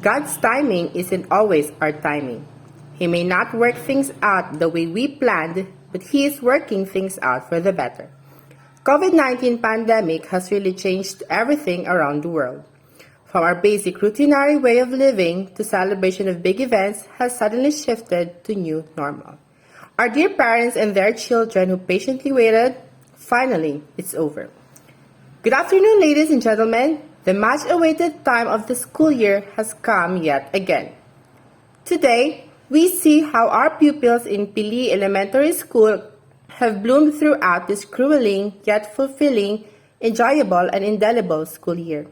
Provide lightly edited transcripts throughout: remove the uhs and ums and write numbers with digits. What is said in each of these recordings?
God's timing isn't always our timing. He may not work things out the way we planned, but He is working things out for the better. COVID-19 pandemic has really changed everything around the world. From our basic routinary way of living to celebration of big events has suddenly shifted to new normal. Our dear parents and their children who patiently waited, finally, it's over. Good afternoon, ladies and gentlemen. The much-awaited time of the school year has come yet again. Today, we see how our pupils in Pili Elementary School have bloomed throughout this grueling yet fulfilling, enjoyable, and indelible school year.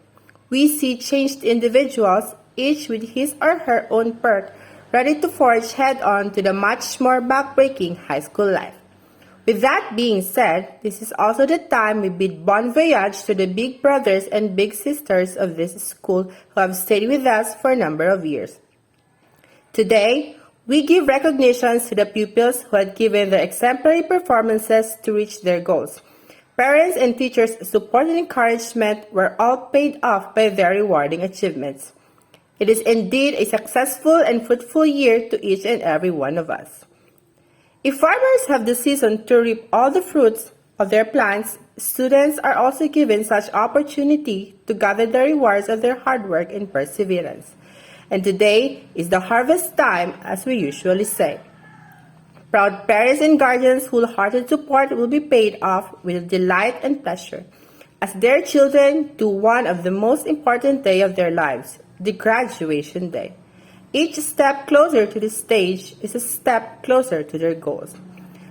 We see changed individuals, each with his or her own perk, ready to forge head-on to the much more backbreaking high school life. With that being said, this is also the time we bid bon voyage to the big brothers and big sisters of this school who have stayed with us for a number of years. Today, we give recognitions to the pupils who had given their exemplary performances to reach their goals. Parents and teachers' support and encouragement were all paid off by their rewarding achievements. It is indeed a successful and fruitful year to each and every one of us. If farmers have the season to reap all the fruits of their plants, students are also given such opportunity to gather the rewards of their hard work and perseverance. And today is the harvest time, as we usually say. Proud parents and guardians' wholehearted support will be paid off with delight and pleasure as their children do one of the most important days of their lives, the graduation day. Each step closer to the stage is a step closer to their goals.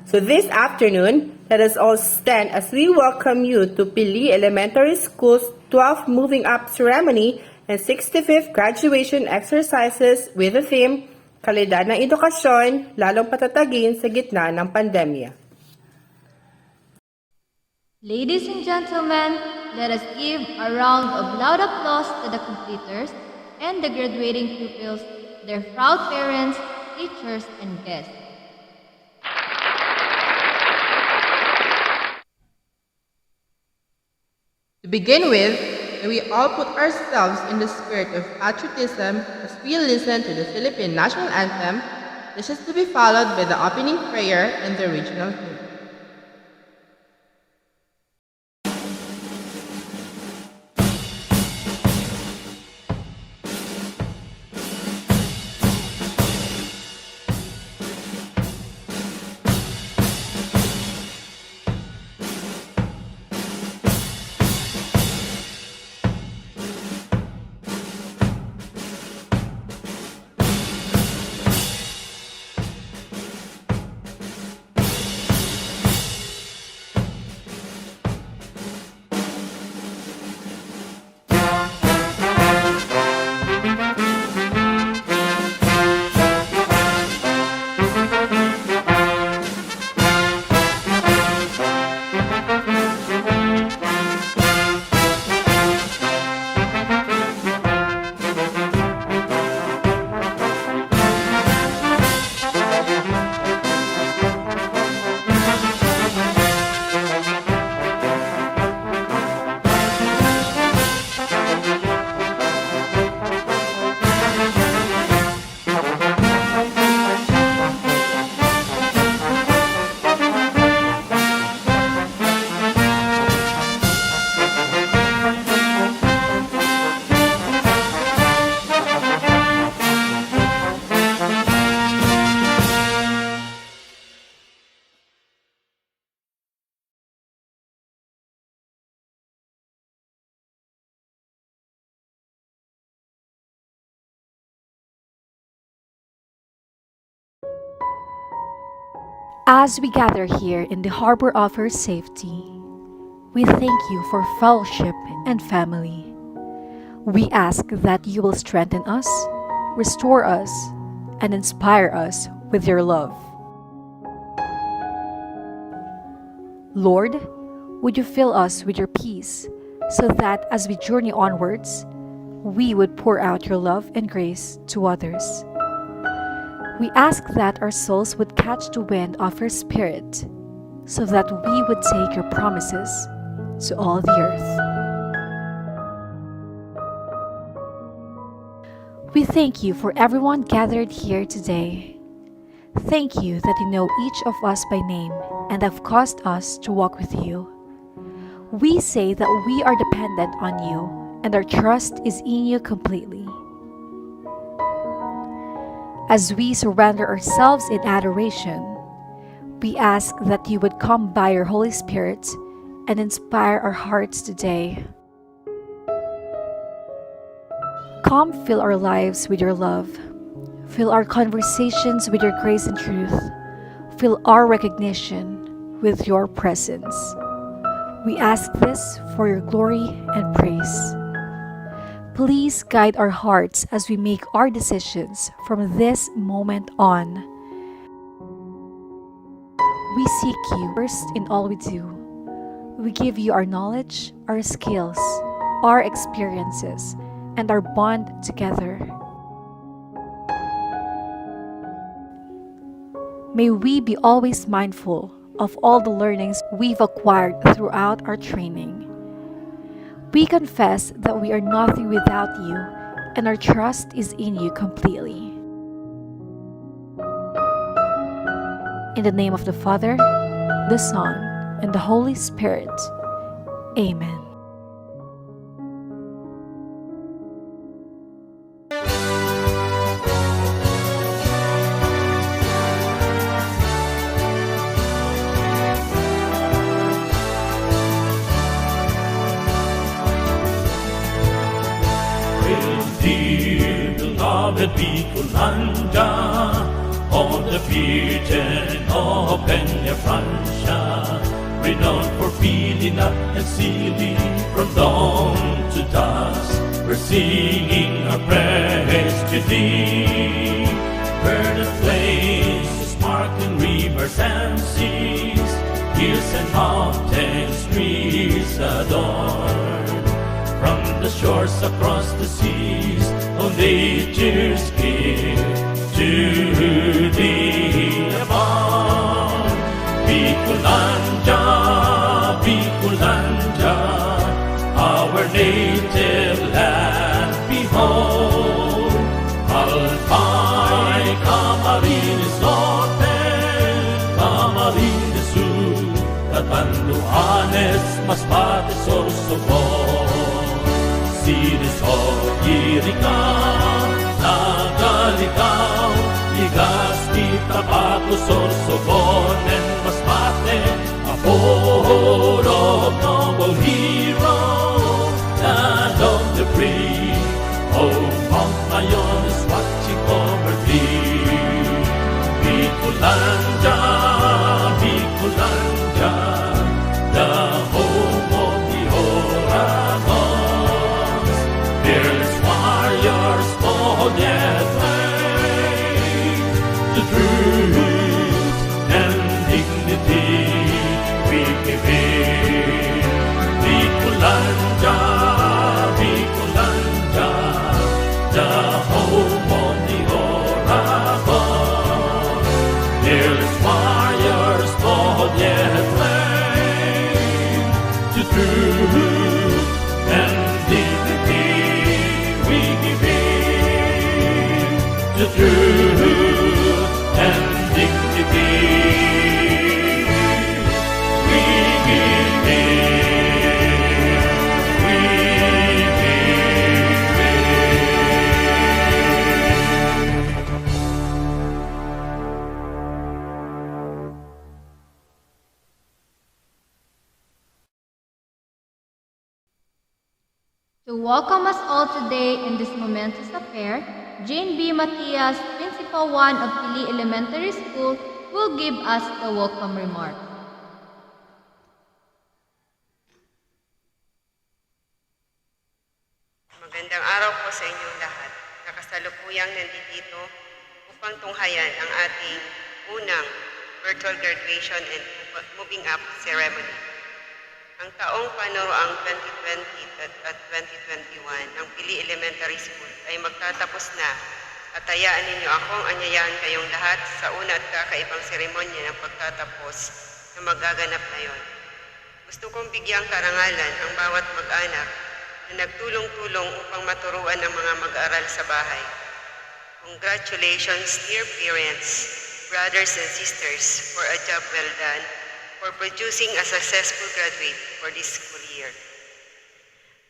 So this afternoon, let us all stand as we welcome you to Pili Elementary School's 12th Moving Up Ceremony and 65th graduation exercises with the theme, Kalidad ng Edukasyon, lalong patatagin sa gitna ng pandemya. Ladies and gentlemen, let us give a round of loud applause to the completers and the graduating pupils, their proud parents, teachers, and guests. To begin with, may we all put ourselves in the spirit of patriotism as we listen to the Philippine National Anthem, which is to be followed by the opening prayer and the regional hymn. As we gather here in the harbor of our safety, we thank you for fellowship and family. We ask that you will strengthen us, restore us, and inspire us with your love. Lord, would you fill us with your peace so that as we journey onwards, we would pour out your love and grace to others. We ask that our souls would catch the wind of your Spirit, so that we would take your promises to all the earth. We thank you for everyone gathered here today. Thank you that you know each of us by name and have caused us to walk with you. We say that we are dependent on you and our trust is in you completely. As we surrender ourselves in adoration, we ask that you would come by your Holy Spirit and inspire our hearts today. Come fill our lives with your love. Fill our conversations with your grace and truth. Fill our recognition with your presence. We ask this for your glory and praise. Please guide our hearts as we make our decisions from this moment on. We seek you first in all we do. We give you our knowledge, our skills, our experiences, and our bond together. May we be always mindful of all the learnings we've acquired throughout our training. We confess that we are nothing without you, and our trust is in you completely. In the name of the Father, the Son, and the Holy Spirit. Amen. Dear beloved Bicolanda, on the Virgin of Peña Francia, renowned for Pili and Pili, from dawn to dusk, we're singing our praise to thee. Verdant plains, sparkling rivers and seas, hills and mountains, trees adorn. From the shores across the seas, all nature's give to thee above. Bicolanda, Bicolanda, our native land, behold. Alpay, Camarines Norte, Camarines Sur, Catanduanes, Masbate, Sorsogon. Sinis o Irigaw, Nagaligaw, Legazpi, Tabaco, Sorsogon, and Masbate, a full of noble hero, land of the free. Oh, Mount Mayon is watching over thee. Bicolanda, Bicolanda, the home of the Oragon. Fearless warriors, bold yet brave, the truth and dignity we give in. Bicolanda, Bicolanda, the home of the Oragon. Fearless warriors, bold yet brave, the truth and dignity we give in. The truth and dignity we give in. We give To welcome us all today in this momentous affair, Jane B. Matias, Principal 1 of Pili Elementary School, will give us the welcome remark. Magandang araw po sa inyong lahat. Nakasalukuyang nandito upang tunghayan ang ating unang virtual graduation and moving up ceremony. Ang taong panuroang 2020 at 2021 ng Pili Elementary School ay magtatapos na at hayaan ninyo akong anyayahan kayong lahat sa una at kakaibang seremonya ng pagtatapos na magaganap ngayon. Gusto kong bigyang karangalan ang bawat mag-anak na nagtulong-tulong upang maturuan ang mga mag-aaral sa bahay. Congratulations, dear parents, brothers and sisters, for a job well done, for producing a successful graduate for this school year.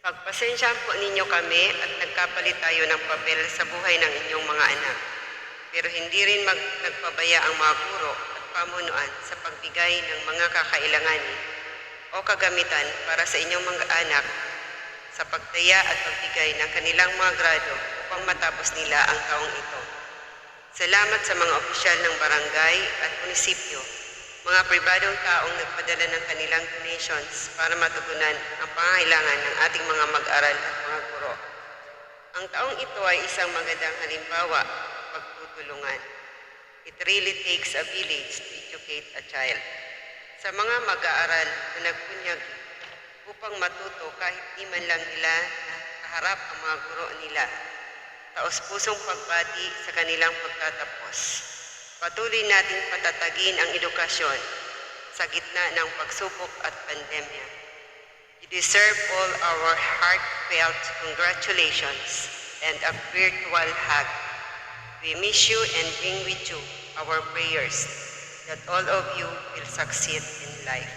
Pagpasensyahan po ninyo kami at nagkapalit tayo ng papel sa buhay ng inyong mga anak. Pero hindi rin nagpabaya ang mga guro at pamunuan sa pagbigay ng mga kakailanganin o kagamitan para sa inyong mga anak sa pagtaya at pagbigay ng kanilang mga grado upang matapos nila ang taong ito. Salamat sa mga opisyal ng barangay at munisipyo, mga pribadong taong nagpadala ng kanilang donations para matugunan ang pangangailangan ng ating mga mag-aral at mga guro. Ang taong ito ay isang magandang halimbawa ng pagtutulungan. It really takes a village to educate a child. Sa mga mag-aaral na nagpunyag upang matuto kahit di man lang nila nakaharap ang mga guro nila, taos-pusong pagbati sa kanilang pagtatapos. Patuloy nating patatagin ang edukasyon sa gitna ng pagsubok at pandemya. You deserve all our heartfelt congratulations and a virtual hug. We miss you and bring with you our prayers that all of you will succeed in life.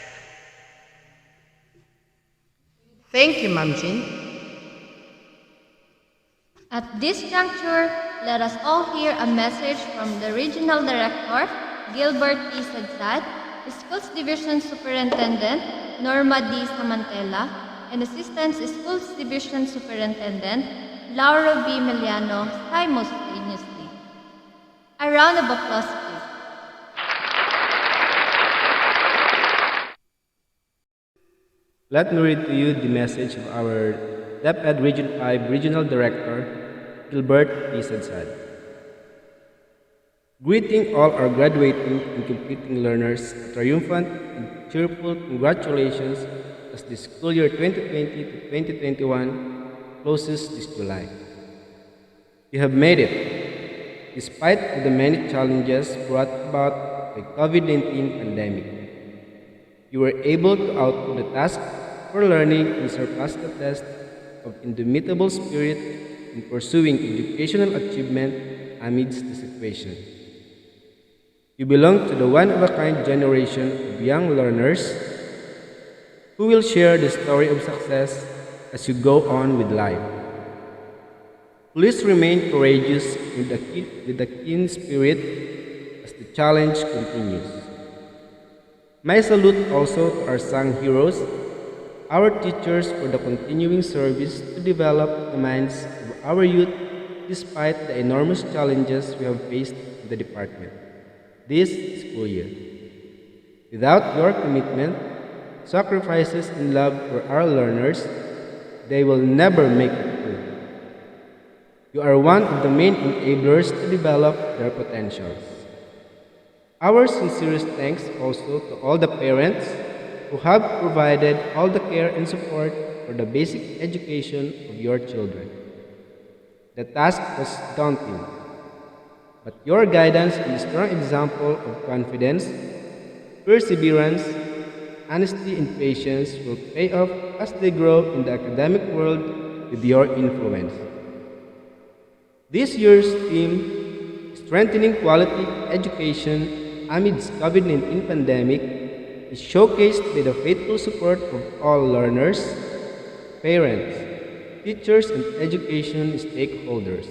Thank you, Ma'am Jean. At this juncture, let us all hear a message from the Regional Director, Gilbert P. Sadsad, Schools Division Superintendent, Norma D. Samantela, and Assistant Schools Division Superintendent, Laura B. Meliano, simultaneously. A round of applause, please. Let me read to you the message of our DepEd Region 5 Regional Director, Gilbert P. Sadsad. Greeting all our graduating and completing learners, a triumphant and cheerful congratulations as the school year 2020 to 2021 closes this July. You have made it, despite of the many challenges brought about by COVID-19 pandemic. You were able to outdo the task for learning and surpass the test of indomitable spirit in pursuing educational achievement amidst the situation. You belong to the one-of-a-kind generation of young learners who will share the story of success as you go on with life. Please remain courageous with a keen spirit as the challenge continues. My salute also to our sung heroes, our teachers, for the continuing service to develop the minds of our youth despite the enormous challenges we have faced in the department this school year. Without your commitment, sacrifices, and love for our learners, they will never make it through. You are one of the main enablers to develop their potentials. Our sincerest thanks also to all the parents who have provided all the care and support for the basic education of your children. The task was daunting, but your guidance and strong example of confidence, perseverance, honesty, and patience will pay off as they grow in the academic world with your influence. This year's theme, Strengthening Quality Education amidst COVID-19 pandemic, is showcased by the faithful support of all learners, parents, teachers, and education stakeholders.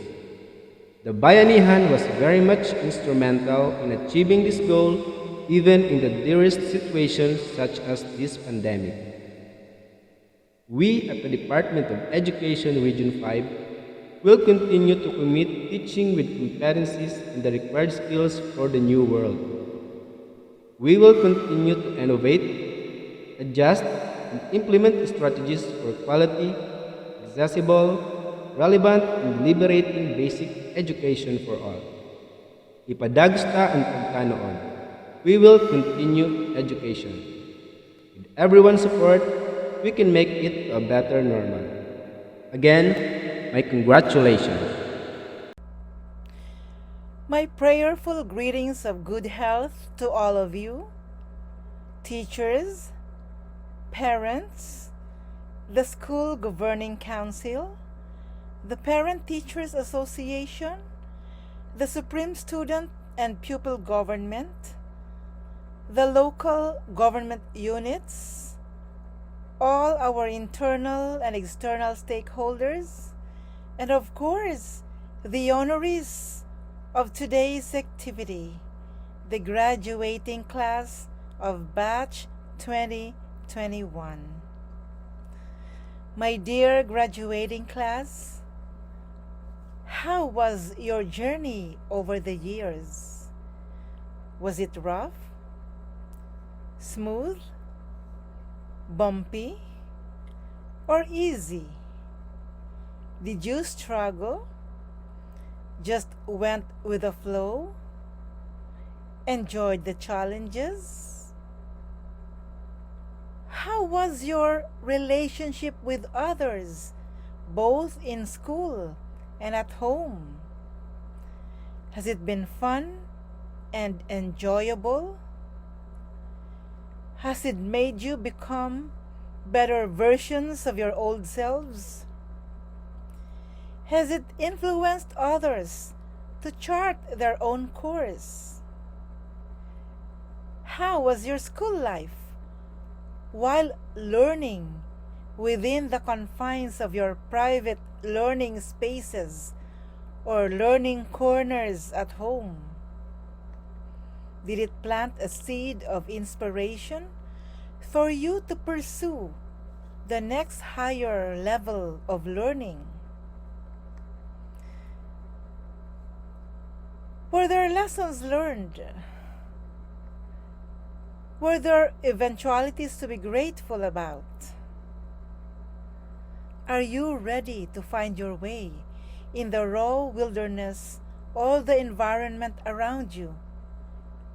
The Bayanihan was very much instrumental in achieving this goal even in the direst situations such as this pandemic. We at the Department of Education Region 5 will continue to commit teaching with competencies and the required skills for the new world. We will continue to innovate, adjust, and implement strategies for quality, accessible, relevant, and liberating basic education for all. Ipadagsta ang pagkanoon. We will continue education. With everyone's support, we can make it a better normal. Again, my congratulations. My prayerful greetings of good health to all of you, teachers, parents, the School Governing Council, the Parent Teachers Association, the Supreme Student and Pupil Government, the local government units, all our internal and external stakeholders, and of course, the honorees of today's activity, the graduating class of Batch 2021. My dear graduating class, how was your journey over the years? Was it rough, smooth, bumpy, or easy? Did you struggle? Just went with the flow? Enjoyed the challenges? How was your relationship with others, both in school and at home? Has it been fun and enjoyable? Has it made you become better versions of your old selves? Has it influenced others to chart their own course? How was your school life while learning within the confines of your private learning spaces or learning corners at home? Did it plant a seed of inspiration for you to pursue the next higher level of learning? Were there lessons learned? Were there eventualities to be grateful about? Are you ready to find your way in the raw wilderness or the environment around you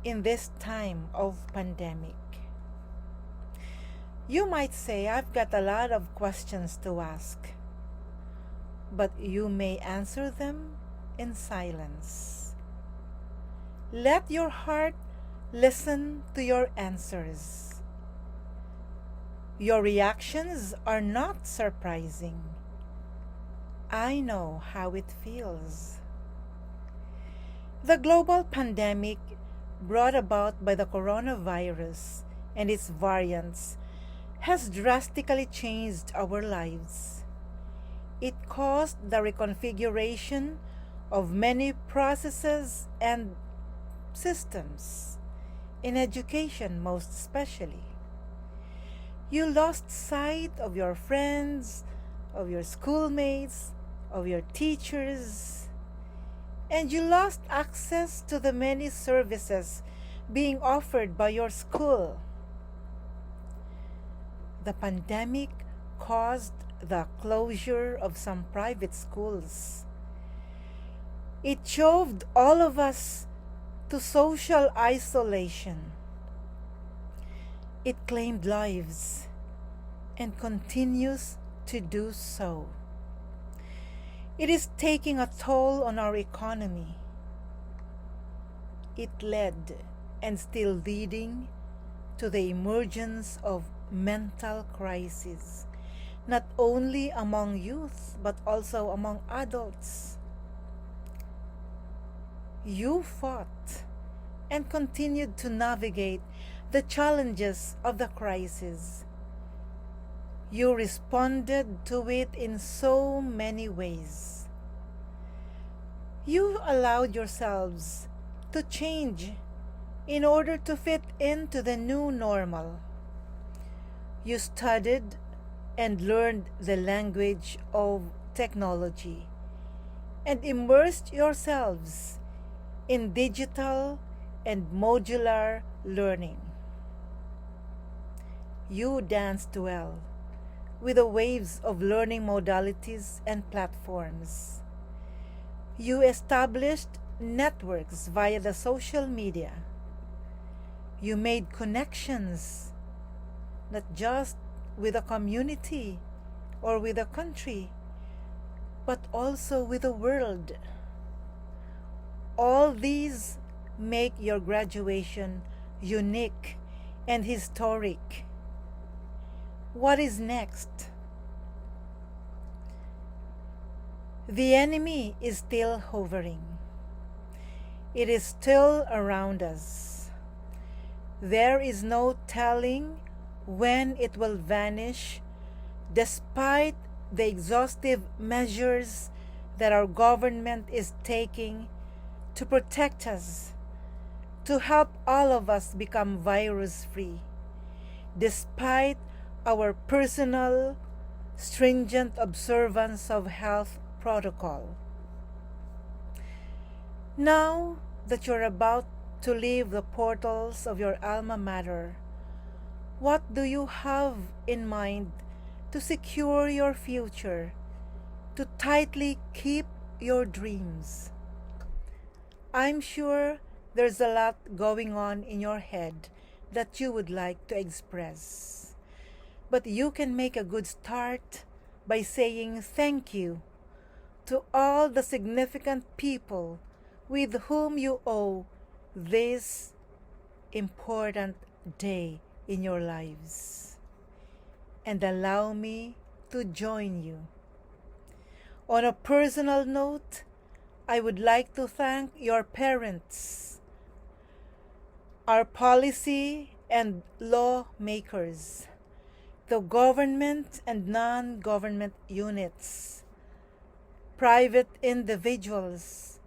in this time of pandemic? You might say, I've got a lot of questions to ask, but you may answer them in silence. Let your heart listen to your answers. Your reactions are not surprising. I know how it feels. The global pandemic brought about by the coronavirus and its variants has drastically changed our lives. It caused the reconfiguration of many processes and systems, in education most especially. You lost sight of your friends, of your schoolmates, of your teachers, and you lost access to the many services being offered by your school. The pandemic caused the closure of some private schools. It shoved all of us to social isolation. It claimed lives and continues to do so. It is taking a toll on our economy. It led and still leading to the emergence of mental crises, not only among youth but also among adults. You fought and continued to navigate the challenges of the crisis. You responded to it in so many ways. You allowed yourselves to change in order to fit into the new normal. You studied and learned the language of technology and immersed yourselves in digital and modular learning. You danced well with the waves of learning modalities and platforms. You established networks via the social media. You made connections, not just with a community or with a country, but also with the world. All these make your graduation unique and historic. What is next? The enemy is still hovering. it is still around us. There is no telling when it will vanish, despite the exhaustive measures that our government is taking to protect us, to help all of us become virus free, despite our personal, stringent observance of health protocol. Now that you're about to leave the portals of your alma mater, what do you have in mind to secure your future, to tightly keep your dreams? I'm sure there's a lot going on in your head that you would like to express. But you can make a good start by saying thank you to all the significant people with whom you owe this important day in your lives. And allow me to join you. On a personal note, I would like to thank your parents, our policy and lawmakers, the government and non-government units, private individuals,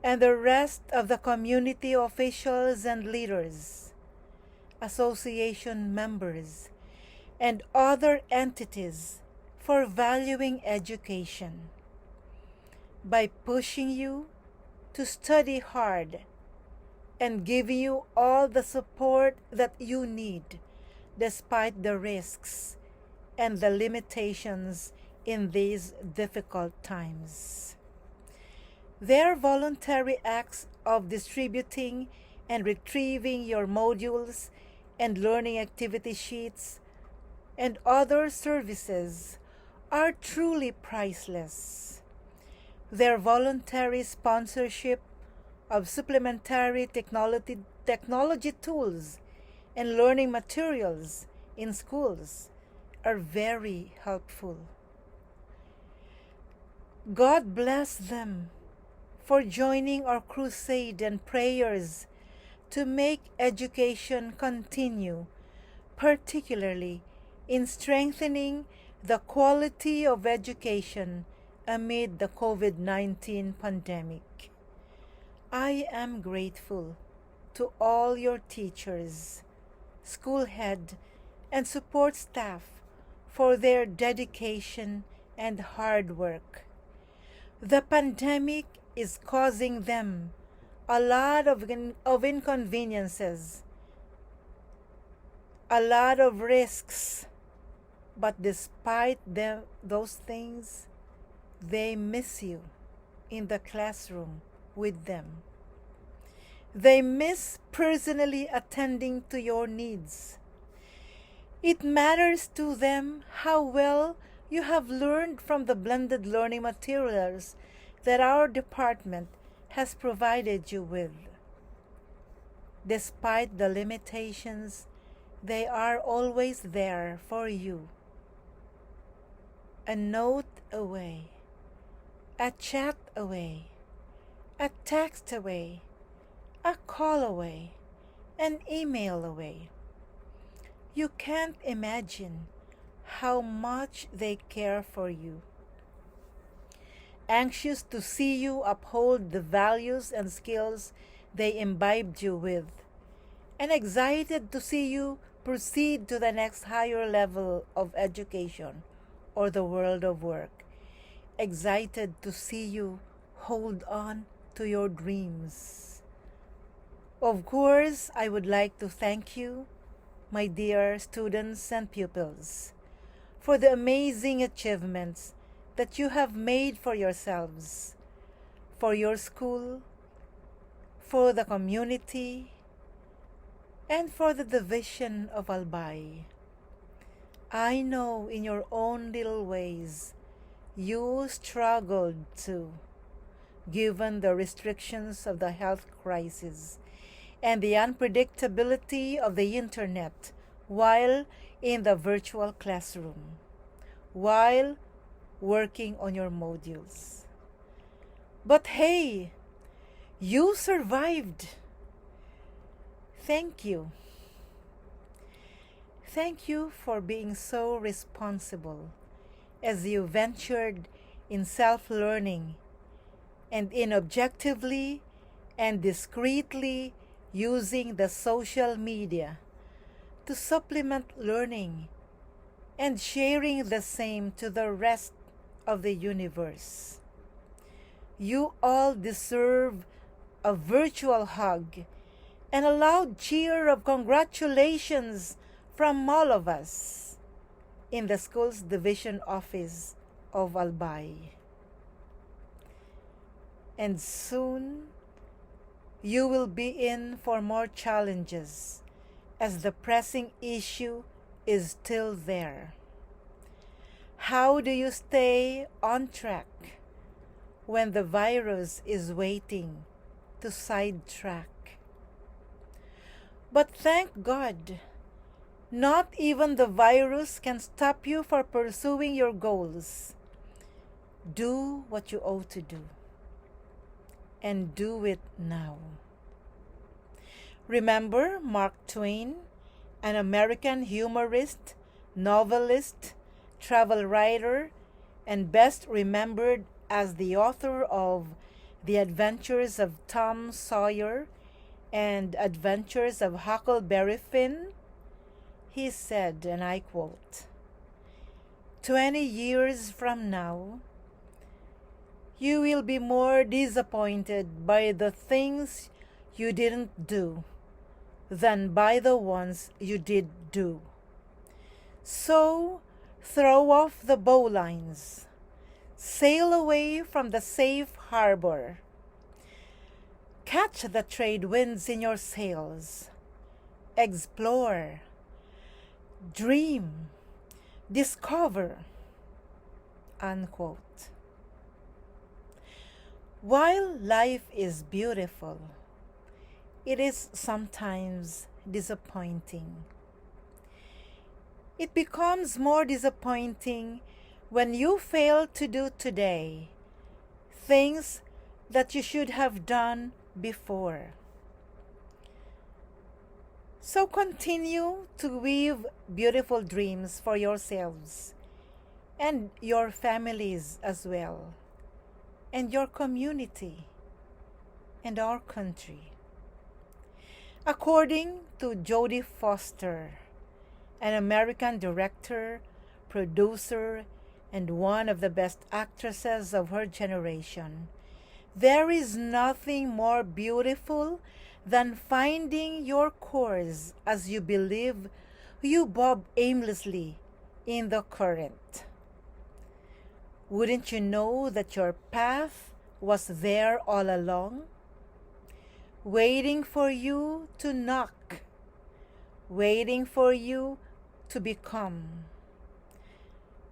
and the rest of the community officials and leaders, association members, and other entities for valuing education, by pushing you to study hard and giving you all the support that you need despite the risks and the limitations in these difficult times. Their voluntary acts of distributing and retrieving your modules and learning activity sheets and other services are truly priceless. Their voluntary sponsorship of supplementary technology tools and learning materials in schools are very helpful. God bless them for joining our crusade and prayers to make education continue, particularly in strengthening the quality of education amid the COVID-19 pandemic. I am grateful to all your teachers, school head, and support staff for their dedication and hard work. The pandemic is causing them a lot of inconveniences, a lot of risks, but despite those things, they miss you in the classroom with them. They miss personally attending to your needs. It matters to them how well you have learned from the blended learning materials that our department has provided you with. Despite the limitations, they are always there for you. A note away, a chat away, a text away, a call away, an email away. You can't imagine how much they care for you. Anxious to see you uphold the values and skills they imbibed you with, and excited to see you proceed to the next higher level of education or the world of work. Excited to see you hold on to your dreams. Of course, I would like to thank you, my dear students and pupils, for the amazing achievements that you have made for yourselves, for your school, for the community, and for the division of Albay. I know in your own little ways you struggled too, given the restrictions of the health crisis and the unpredictability of the internet while in the virtual classroom, while working on your modules. But hey, You survived. Thank you. Thank you for being so responsible as you ventured in self-learning and in objectively and discreetly using the social media to supplement learning and sharing the same to the rest of the universe. You all deserve a virtual hug and a loud cheer of congratulations from all of us in the school's division office of Albay. And soon, you will be in for more challenges as the pressing issue is still there. How do you stay on track when the virus is waiting to sidetrack? But thank God, not even the virus can stop you from pursuing your goals. Do what you ought to do, and do it now. Remember Mark Twain, an American humorist, novelist, travel writer, and best remembered as the author of The Adventures of Tom Sawyer and Adventures of Huckleberry Finn? He said, and I quote, 20 years from now, you will be more disappointed by the things you didn't do than by the ones you did do. So, throw off the bowlines. Sail away from the safe harbor. Catch the trade winds in your sails. Explore. Dream. Discover. Unquote. While life is beautiful, it is sometimes disappointing. It becomes more disappointing when you fail to do today things that you should have done before. So continue to weave beautiful dreams for yourselves and your families as well, and your community and our country. According to Jodie Foster, an American director, producer, and one of the best actresses of her generation, there is nothing more beautiful than finding your course as you believe you bob aimlessly in the current. Wouldn't you know that your path was there all along, waiting for you to knock, waiting for you to become?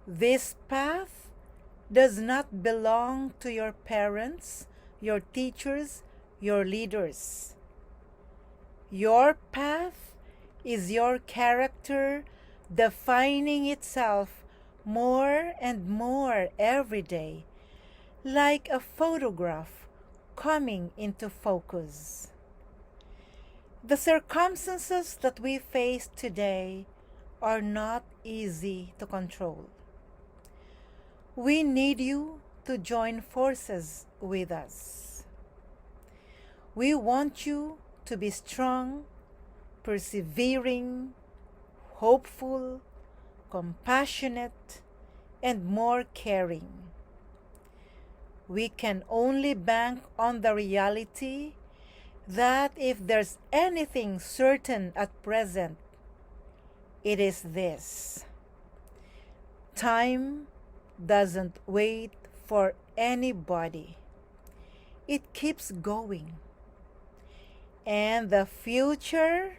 This path does not belong to your parents, your teachers, your leaders. Your path is your character defining itself more and more every day, like a photograph coming into focus. The circumstances that we face today are not easy to control. We need you to join forces with us. We want you to be strong, persevering, hopeful, compassionate, and more caring. We can only bank on the reality that if there's anything certain at present, it is this: time doesn't wait for anybody. It keeps going. And the future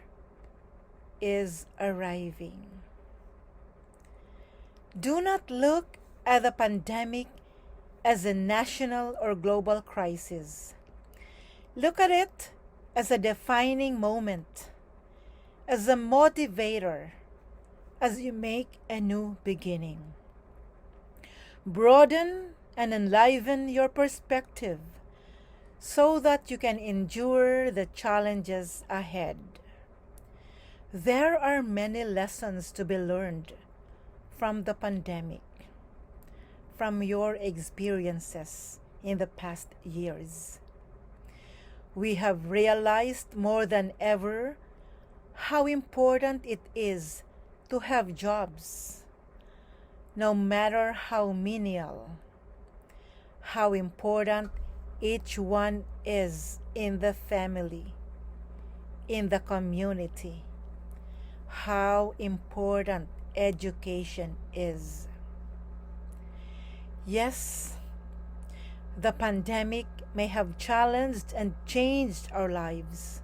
is arriving. Do not look at the pandemic as a national or global crisis. Look at it as a defining moment, as a motivator, as you make a new beginning. Broaden and enliven your perspective so that you can endure the challenges ahead. There are many lessons to be learned from the pandemic, from your experiences in the past years. We have realized more than ever how important it is to have jobs, no matter how menial, how important each one is in the family, in the community, how important education is. Yes, the pandemic may have challenged and changed our lives,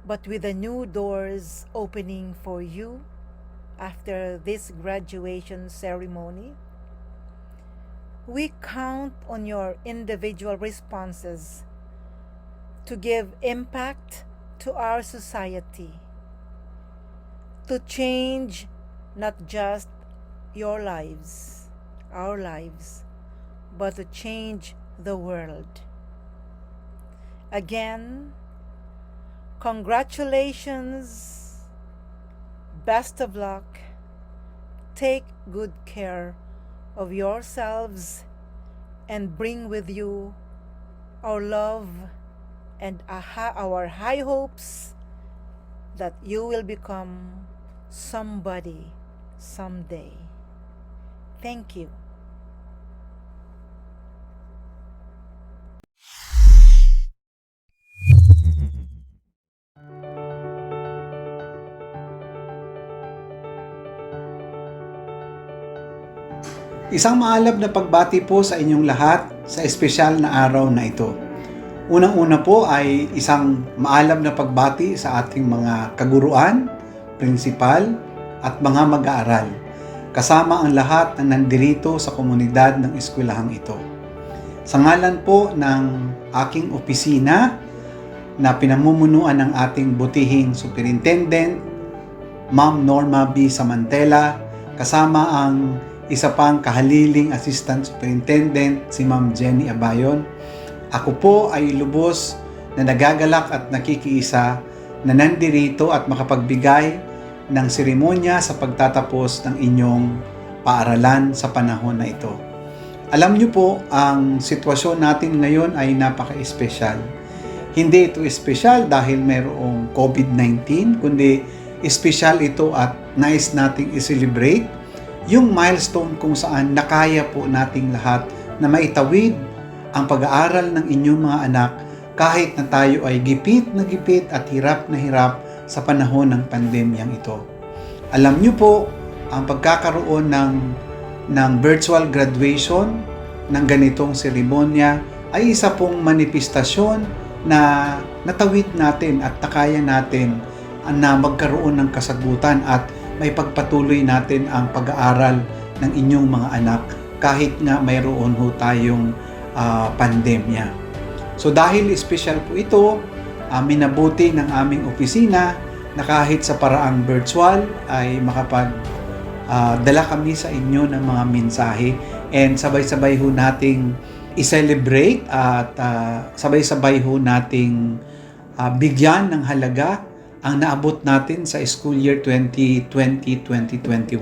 but with the new doors opening for you after this graduation ceremony, we count on your individual responses to give impact to our society, to change not just your lives, our lives, but to change the world. Again, congratulations, best of luck, take good care of yourselves, and bring with you our love and our high hopes that you will become somebody someday. Thank you. Isang maalab na pagbati po sa inyong lahat sa espesyal na araw na ito. Unang-una po ay isang maalab na pagbati sa ating mga kaguruan, prinsipal, at mga mag-aaral, kasama ang lahat na nandirito sa komunidad ng eskwelahang ito. Sa ngalan po ng aking opisina na pinamumunuan ng ating butihing superintendent, Ma'am Norma B. Samantela, kasama ang isa pang kahaliling assistant superintendent, si Ma'am Jenny Abayon. Ako po ay lubos na nagagalak at nakikiisa na nandirito at makapagbigay ng seremonya sa pagtatapos ng inyong paaralan sa panahon na ito. Alam niyo po, ang sitwasyon natin ngayon ay napaka-espesyal. Hindi ito espesyal dahil mayroong COVID-19, kundi espesyal ito at nais nating i-celebrate yung milestone kung saan nakaya po nating lahat na maitawid ang pag-aaral ng inyong mga anak kahit na tayo ay gipit na gipit at hirap na hirap sa panahon ng pandemyang ito. Alam niyo po, ang pagkakaroon ng virtual graduation ng ganitong seremonya ay isa pong manifestasyon na natawid natin at nakaya natin na magkaroon ng kasagutan at may pagpatuloy natin ang pag-aaral ng inyong mga anak kahit nga mayroon ho tayong pandemya. So dahil special po ito, minabuti ng aming opisina na kahit sa paraang virtual ay makapag-dala kami sa inyo ng mga mensahe and sabay-sabay ho nating i-celebrate at sabay-sabay ho nating bigyan ng halaga ang naabot natin sa school year 2020-2021.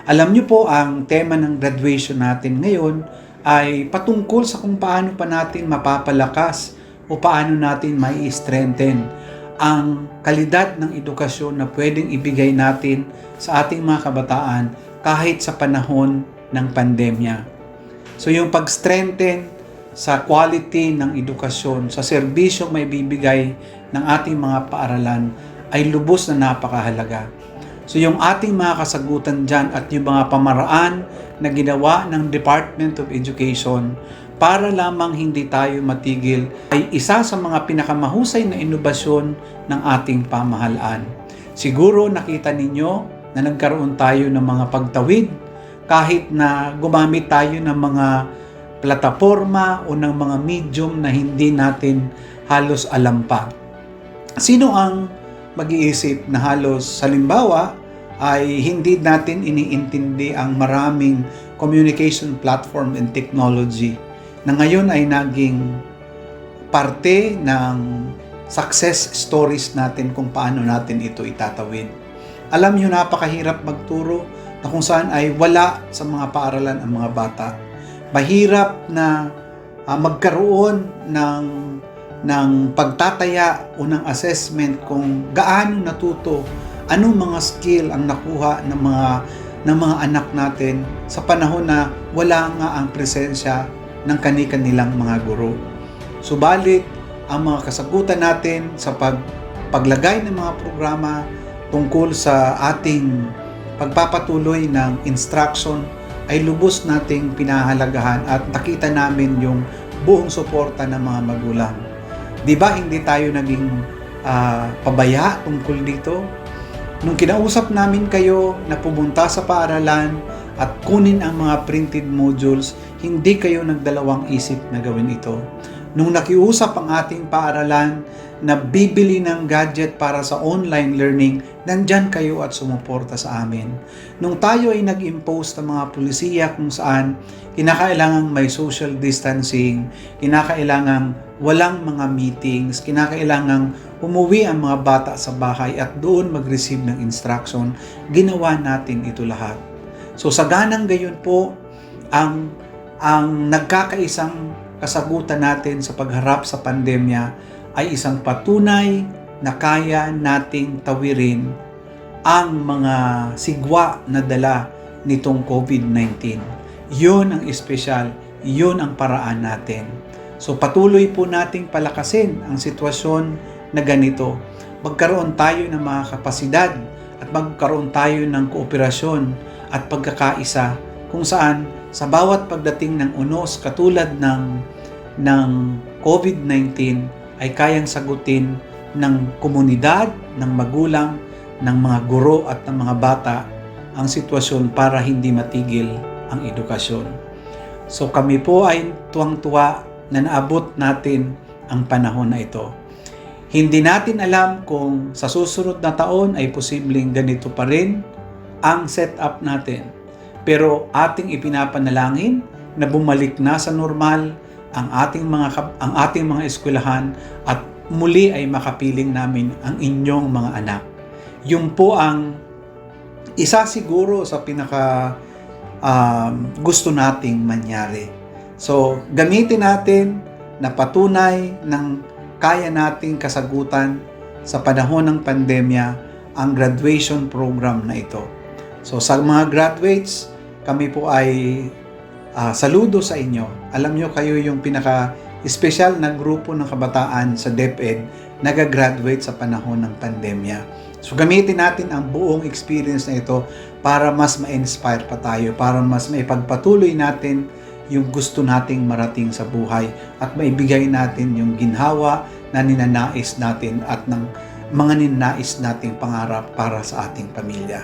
Alam niyo po, ang tema ng graduation natin ngayon ay patungkol sa kung paano pa natin mapapalakas o paano natin mai-strengthen ang kalidad ng edukasyon na pwedeng ibigay natin sa ating mga kabataan kahit sa panahon ng pandemya. So yung pag-strengthen sa quality ng edukasyon, sa serbisyong may bibigay ng ating mga paaralan ay lubos na napakahalaga. So yung ating mga kasagutan dyan at yung mga pamaraan na ginawa ng Department of Education para lamang hindi tayo matigil ay isa sa mga pinakamahusay na inobasyon ng ating pamahalaan. Siguro nakita ninyo na nagkaroon tayo ng mga pagtawid kahit na gumamit tayo ng mga plataforma o ng mga medium na hindi natin halos alam pa. Sino ang mag-iisip na halos halimbawa ay hindi natin iniintindi ang maraming communication platform and technology na ngayon ay naging parte ng success stories natin kung paano natin ito itatawid. Alam niyo, napakahirap magturo na kung saan ay wala sa mga paaralan ang mga bata. Mahirap na magkaroon ng pagtataya o ng assessment kung gaano natuto, anong mga skill ang nakuha ng mga anak natin sa panahon na wala nga ang presensya ng kani-kanilang mga guro. Subalit, ang mga kasagutan natin sa paglagay ng mga programa tungkol sa ating pagpapatuloy ng instruction ay lubos nating pinahalagahan at nakita namin yung buong suporta ng mga magulang. Di ba hindi tayo naging pabaya tungkol dito? Nung kinausap namin kayo na pumunta sa paaralan at kunin ang mga printed modules, hindi kayo nagdalawang isip na gawin ito. Nung nakiusap ang ating paaralan na bibili ng gadget para sa online learning, nandyan kayo at sumuporta sa amin. Nung tayo ay nag-impose ng mga pulisiya kung saan kinakailangang may social distancing, kinakailangang walang mga meetings, kinakailangang umuwi ang mga bata sa bahay at doon mag-receive ng instruction, ginawa natin ito lahat. So sa ganang gayon po, ang nagkakaisang kasagutan natin sa pagharap sa pandemya ay isang patunay na kaya nating tawirin ang mga sigwa na dala nitong COVID-19. Yun ang espesyal, yun ang paraan natin. So patuloy po nating palakasin ang sitwasyon na ganito. Magkaroon tayo ng mga kapasidad at magkaroon tayo ng kooperasyon at pagkakaisa kung saan sa bawat pagdating ng unos katulad ng COVID-19 ay kayang sagutin ng komunidad, ng magulang, ng mga guro at ng mga bata ang sitwasyon para hindi matigil ang edukasyon. So kami po ay tuwang-tuwa na naabot natin ang panahon na ito. Hindi natin alam kung sa susunod na taon ay posibleng ganito pa rin ang setup natin. Pero ating ipinapanalangin na bumalik na sa normal ang ating mga eskwelahan at muli ay makapiling namin ang inyong mga anak. Yun po ang isa siguro sa pinaka gusto nating mangyari. So, gamitin natin na patunay ng kaya nating kasagutan sa panahon ng pandemya ang graduation program na ito. So, sa mga graduates, kami po ay saludo sa inyo. Alam nyo, kayo yung pinaka-espesyal na grupo ng kabataan sa DepEd na gagraduate sa panahon ng pandemya. So gamitin natin ang buong experience na ito para mas ma-inspire pa tayo, para mas maipagpatuloy natin yung gusto nating marating sa buhay at maibigay natin yung ginhawa na ninanais natin at ng mga ninanais nating pangarap para sa ating pamilya.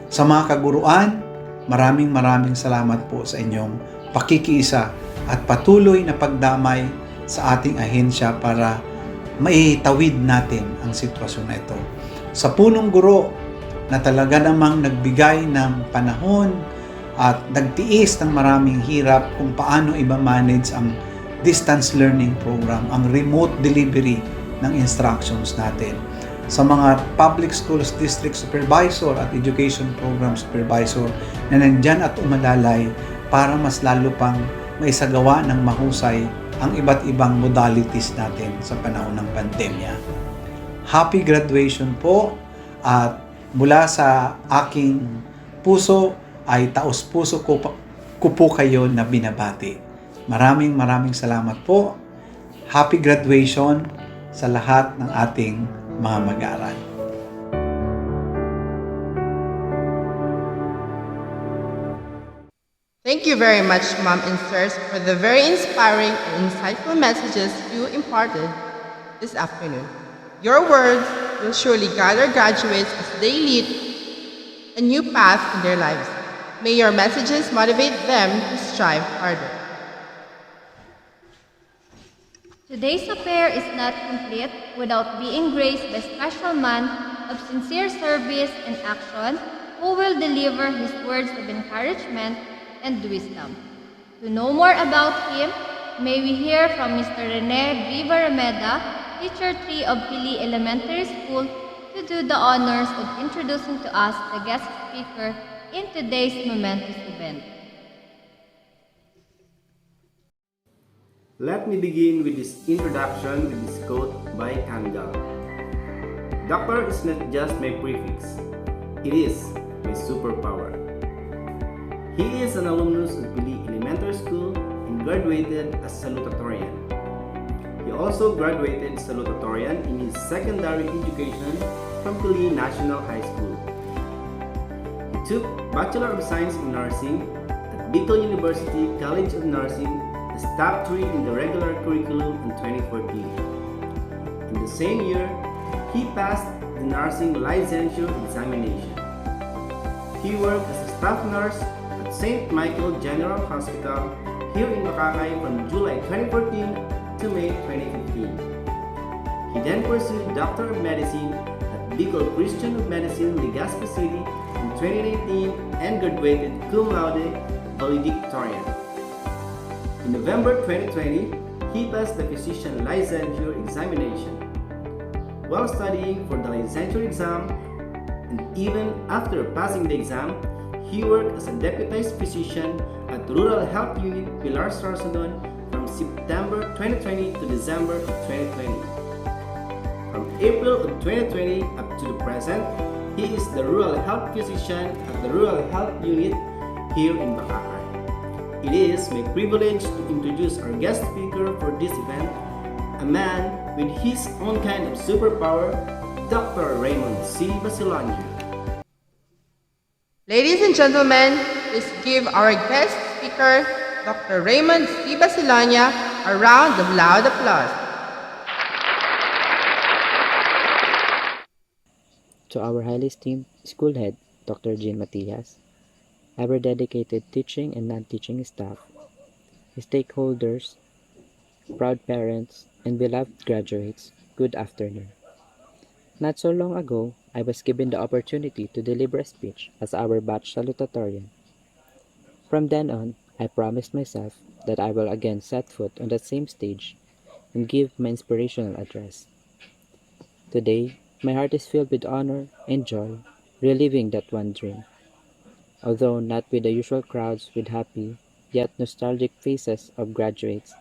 Sa mga kaguruan, maraming salamat po sa inyong pakikiisa at patuloy na pagdamay sa ating ahensya para maitawid natin ang sitwasyon na ito. Sa punong guro na talaga namang nagbigay ng panahon at nagtiis ng maraming hirap kung paano i-manage ang distance learning program, ang remote delivery ng instructions natin. Sa mga public schools district supervisor at education program supervisor na nandyan at umalalay para mas lalo pang maisagawa ng mahusay ang iba't ibang modalities natin sa panahon ng pandemya. Happy graduation po at mula sa aking puso ay taos-puso ko po kayo na binabati. Maraming salamat po. Happy graduation sa lahat ng ating mga mag-aaral. Thank you very much, Mom and Sirs, for the very inspiring and insightful messages you imparted this afternoon. Your words will surely guide our graduates as they lead a new path in their lives. May your messages motivate them to strive harder. Today's affair is not complete without being graced by special man of sincere service and action who will deliver his words of encouragement and wisdom. To know more about him, may we hear from Mr. Rene Viva Remeda, Teacher 3 of Pili Elementary School, to do the honors of introducing to us the guest speaker in today's momentous event. Let me begin with this introduction with this quote by Kangal. Doctor is not just my prefix, it is my superpower. He is an alumnus of Pili Elementary School and graduated as salutatorian. He also graduated salutatorian in his secondary education from Pili National High School. He took Bachelor of Science in Nursing at Bicol University College of Nursing as top 3 in the regular curriculum in 2014. In the same year, he passed the nursing licensure examination. He worked as a staff nurse at St. Michael General Hospital here in Makakay from July 2014 to May 2015. He then pursued Doctor of Medicine at Bicol Christian of Medicine, Legazpi City in 2019 and graduated cum laude valedictorian. In November 2020, he passed the physician licensure examination. While studying for the licensure exam, and even after passing the exam, he worked as a deputized physician at Rural Health Unit Pilar Sorsogon from September 2020 to December of 2020. From April of 2020 up to the present, he is the Rural Health Physician at the Rural Health Unit here in Makakay. It is my privilege to introduce our guest speaker for this event, a man with his own kind of superpower, Dr. Raymond C. Basilania. Ladies and gentlemen, please give our guest speaker, Dr. Raymond C. Basilania, a round of loud applause. To our highly esteemed school head, Dr. Jean Matias, our dedicated teaching and non-teaching staff, stakeholders, proud parents, and beloved graduates, good afternoon. Not so long ago, I was given the opportunity to deliver a speech as our batch salutatorian. From then on, I promised myself that I will again set foot on that same stage and give my inspirational address. Today, my heart is filled with honor and joy, reliving that one dream. Although not with the usual crowds with happy, yet nostalgic faces of graduates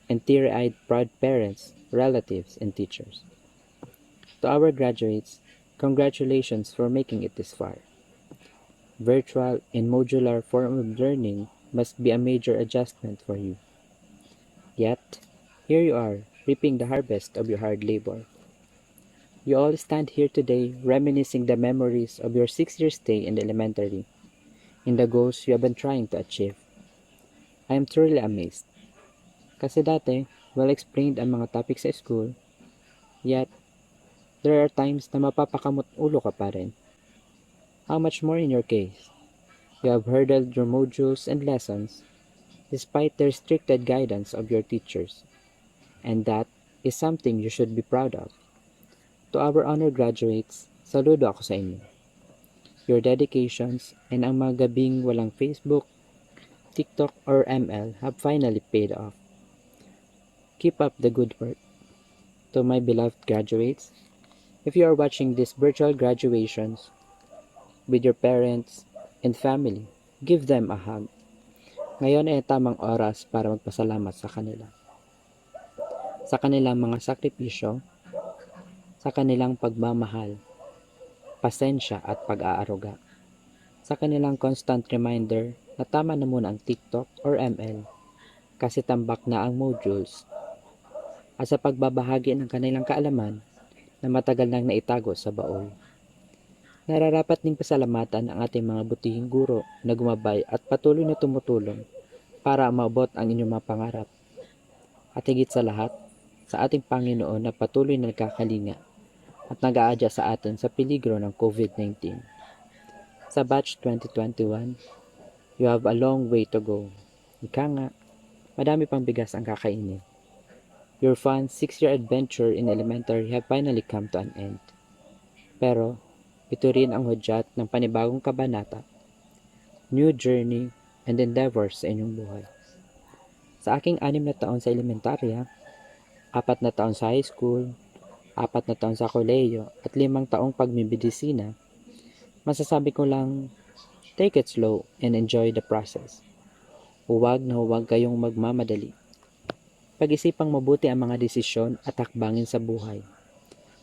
and teary-eyed proud parents, relatives, and teachers. To our graduates, congratulations for making it this far. Virtual and modular form of learning must be a major adjustment for you. Yet, here you are, reaping the harvest of your hard labor. You all stand here today reminiscing the memories of your 6-year stay in elementary and the goals you have been trying to achieve. I am truly amazed. Kasi dati, well-explained ang mga topics sa school, yet, there are times na mapapakamot ulo ka pa rin. How much more in your case? You have hurdled your modules and lessons despite the restricted guidance of your teachers, and that is something you should be proud of. To our honor graduates, saludo ako sa inyo. Your dedications and ang mga gabing walang Facebook, TikTok, or ML have finally paid off. Keep up the good work. To my beloved graduates, if you are watching these virtual graduations with your parents and family, give them a hug. Ngayon ay tamang oras para magpasalamat sa kanila. Sa kanilang mga sakripisyo, sa kanilang pagmamahal, pasensya at pag-aaruga. Sa kanilang constant reminder na tama na muna ang TikTok or ML kasi tambak na ang modules. At sa pagbabahagi ng kanilang kaalaman na matagal nang naitago sa baul. Nararapat ding pasalamatan ang ating mga butihing guro na gumabay at patuloy na tumutulong para maabot ang inyong mga pangarap. At higit sa lahat, sa ating Panginoon na patuloy na nagkakalinga at nag-aadya sa atin sa peligro ng COVID-19. Sa batch 2021, you have a long way to go. Ika nga, madami pang bigas ang kakainin. Your fun 6-year adventure in elementary have finally come to an end. Pero, ito rin ang hudyat ng panibagong kabanata, new journey and endeavors sa inyong buhay. Sa aking 6 na taon sa elementarya, 4 na taon sa high school, 4 na taon sa kolehiyo, at 5 taong pagmimedisina, masasabi ko lang, take it slow and enjoy the process. Huwag na huwag kayong magmamadali. Pag-isipang mabuti ang mga desisyon at hakbangin sa buhay.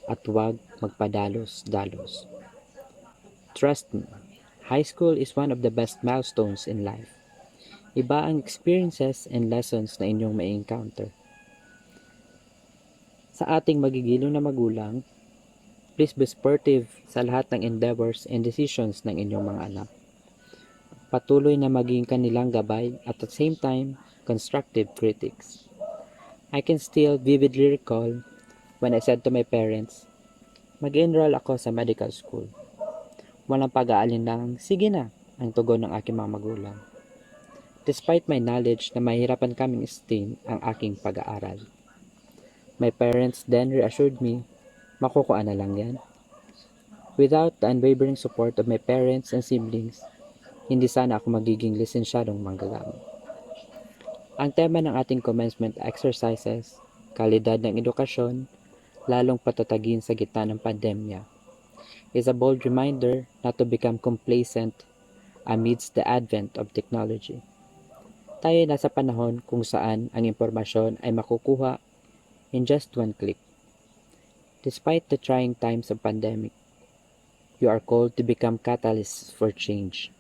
At huwag magpadalos-dalos. Trust me, high school is one of the best milestones in life. Iba ang experiences and lessons na inyong may encounter. Sa ating magigiliw na magulang, please be supportive sa lahat ng endeavors and decisions ng inyong mga anak. Patuloy na maging kanilang gabay at the same time, constructive critics. I can still vividly recall when I said to my parents, mag-enroll ako sa medical school. Walang pag-aalinlang, sige na, ang tugon ng aking mga magulang. Despite my knowledge na mahirapan kaming sustain ang aking pag-aaral. My parents then reassured me, makukuha na lang yan. Without the unwavering support of my parents and siblings, hindi sana ako magiging lisensyadong manggagamot. Ang tema ng ating commencement exercises, kalidad ng edukasyon, lalong patatagin sa gitna ng pandemya, is a bold reminder not to become complacent amidst the advent of technology. Tayo ay nasa panahon kung saan ang impormasyon ay makukuha in just one click. Despite the trying times of pandemic, you are called to become catalysts for change,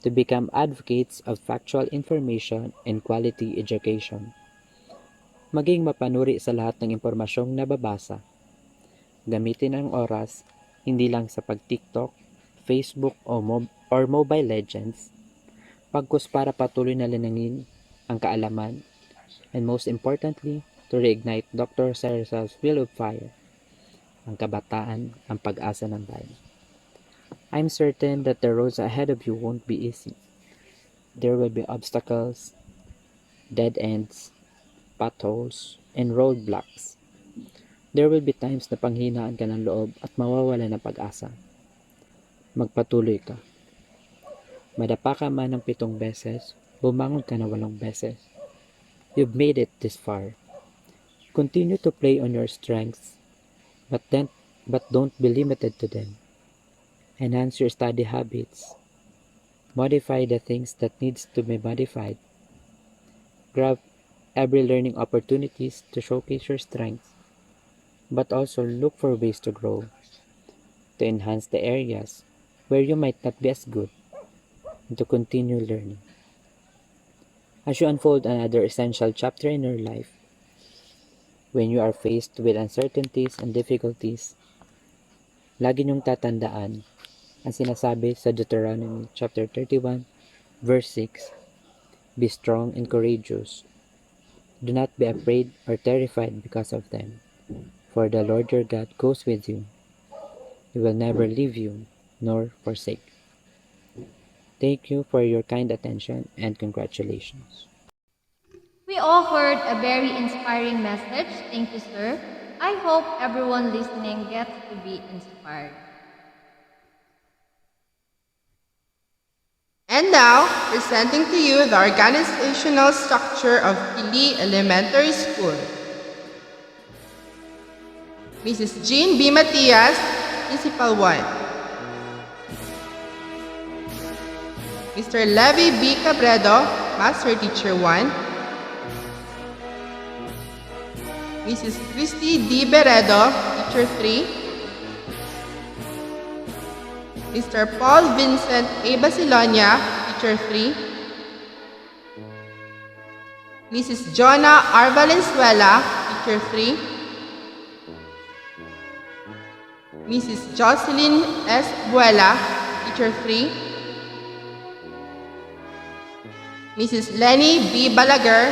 to become advocates of factual information and quality education. Maging mapanuri sa lahat ng impormasyong nababasa. Gamitin ang oras hindi lang sa pag-TikTok, Facebook or Mobile Legends, pagkus para patuloy na linangin ang kaalaman, and most importantly, to reignite Dr. Ceresal's will of fire, ang kabataan, ang pag-asa ng bayan. I'm certain that the roads ahead of you won't be easy. There will be obstacles, dead ends, potholes, and roadblocks. There will be times na panghinaan ka ng loob at mawawala ng pag-asa. Magpatuloy ka. Madapa ka man ng 7 beses, bumangon ka na 8 beses. You've made it this far. Continue to play on your strengths, but don't be limited to them. Enhance your study habits. Modify the things that needs to be modified. Grab every learning opportunities to showcase your strengths, but also look for ways to grow, to enhance the areas where you might not be as good, and to continue learning. As you unfold another essential chapter in your life, when you are faced with uncertainties and difficulties, lagi niyong tatandaan ang sinasabi sa Deuteronomy chapter 31, verse 6, be strong and courageous. Do not be afraid or terrified because of them, for the Lord your God goes with you. He will never leave you nor forsake. Thank you for your kind attention and congratulations. We all heard a very inspiring message. Thank you, sir. I hope everyone listening gets to be inspired. And now, presenting to you the organizational structure of Pili Elementary School. Mrs. Jean B. Matias, Principal 1. Mr. Levy B. Cabredo, Master Teacher 1. Mrs. Christy D. Beredo, Teacher 3. Mr. Paul Vincent A. Basilonia, Teacher 3. Mrs. Jonah R. Valenzuela, Teacher 3. Mrs. Jocelyn S. Buela, Teacher 3. Mrs. Lenny B. Balaguer,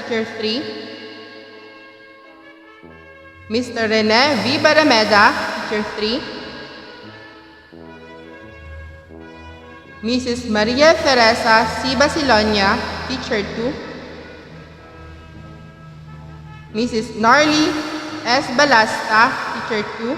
Teacher 3. Mr. Rene V. Barameda, Teacher 3. Mrs. Maria Teresa C. Basilonia, Teacher 2. Mrs. Narly S. Balasta, Teacher 2.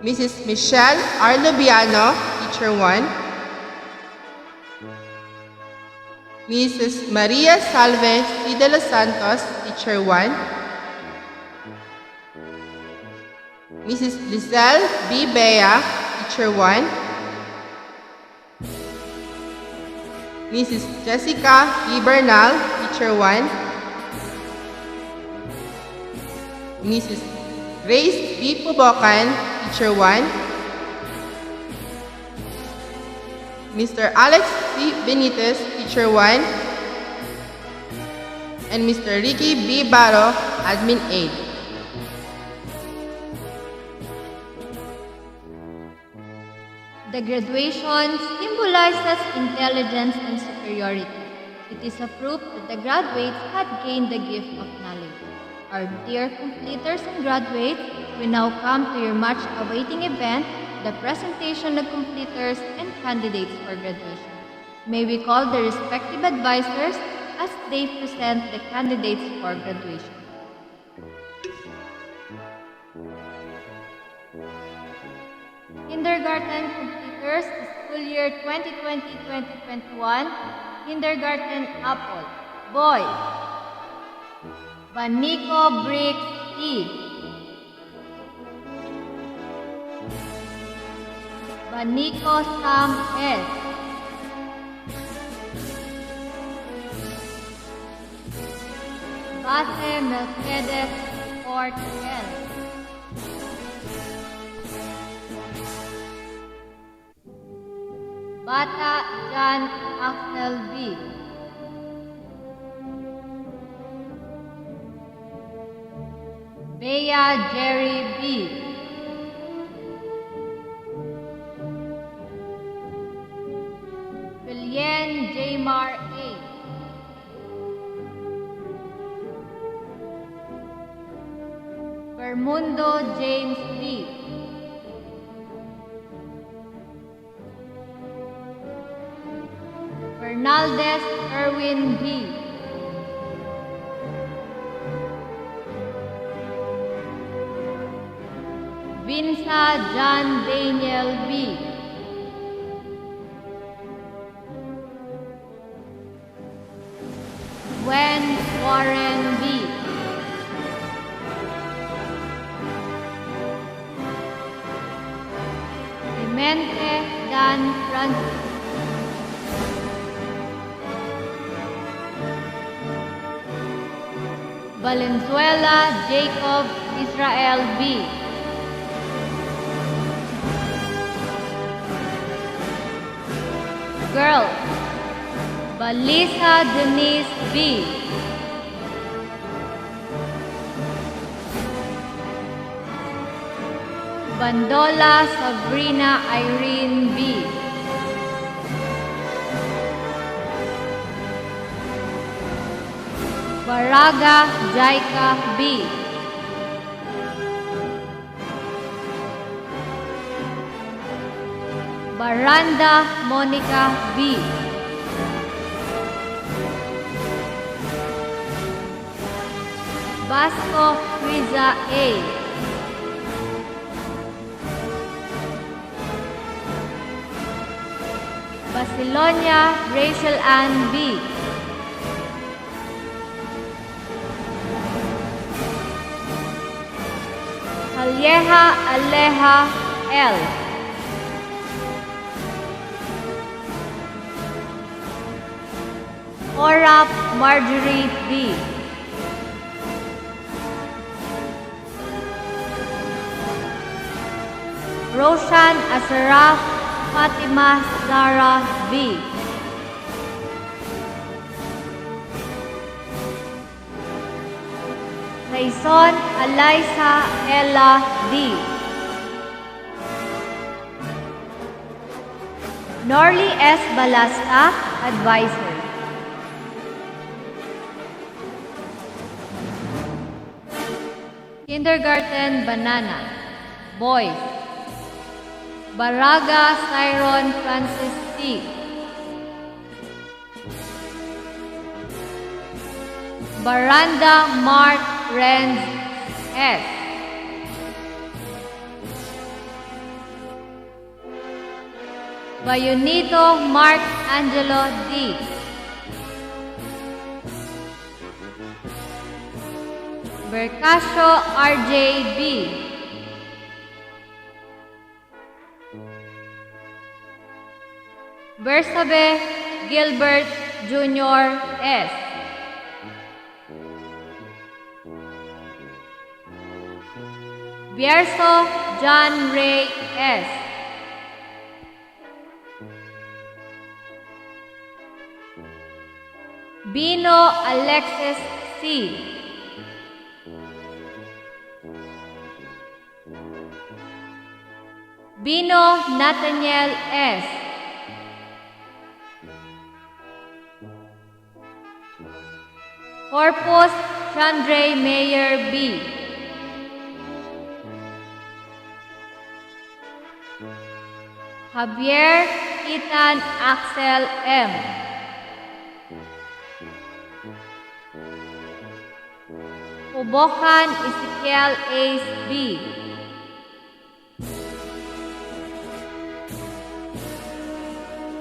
Mrs. Michelle R. Lubiano, Teacher 1. Mrs. Maria Salve C. de los Santos, Teacher 1. Mrs. Lizelle B. Bea, Teacher 1. Mrs. Jessica B. Bernal, Teacher 1. Mrs. Grace B. Pubocan, Teacher 1. Mr. Alex C. Benitez, Teacher 1. And Mr. Ricky B. Baro, Admin Aide. The graduation symbolizes intelligence and superiority. It is a proof that the graduates had gained the gift of knowledge. Our dear completers and graduates, we now come to your much awaiting event, the presentation of completers and candidates for graduation. May we call the respective advisors as they present the candidates for graduation. Kindergarten completers, school year 2020-2021, Kindergarten Apple, Boy, Banico Briggs E. Banico Sam S. Base Mercedes Fort L. Bata John Axel B. Bea Jerry B. William Jamar A. Bermundo James B. Fernaldez Erwin B. Vinsa John Daniel B. Gwen Warren B. Clemente Dan Francis. Valenzuela Jacob Israel B. Girls, Balisa Denise B. Bandola Sabrina Irene B. Baraga Jaika B. Baranda Monica B. Basco Friza A. Basilonia Rachel Ann B. Calleja Aleja L. Orap Marjorie B. Roshan Asaraf Fatima Zara B. Quezon Eliza Ella D. Norly S. Balasta, Advisor. Kindergarten Banana, Boys. Baraga Cyron Francis C. Baranda Mark Renz S. Bayonito Mark Angelo D. Bercasio RJ B. Bersabe Gilbert Jr. S. Bierso John Ray S. Bino Alexis C. Bino Nathaniel S. Corpus Chandray Mayer B. Javier Ethan Axel M. Pubokan Ezekiel Ace B.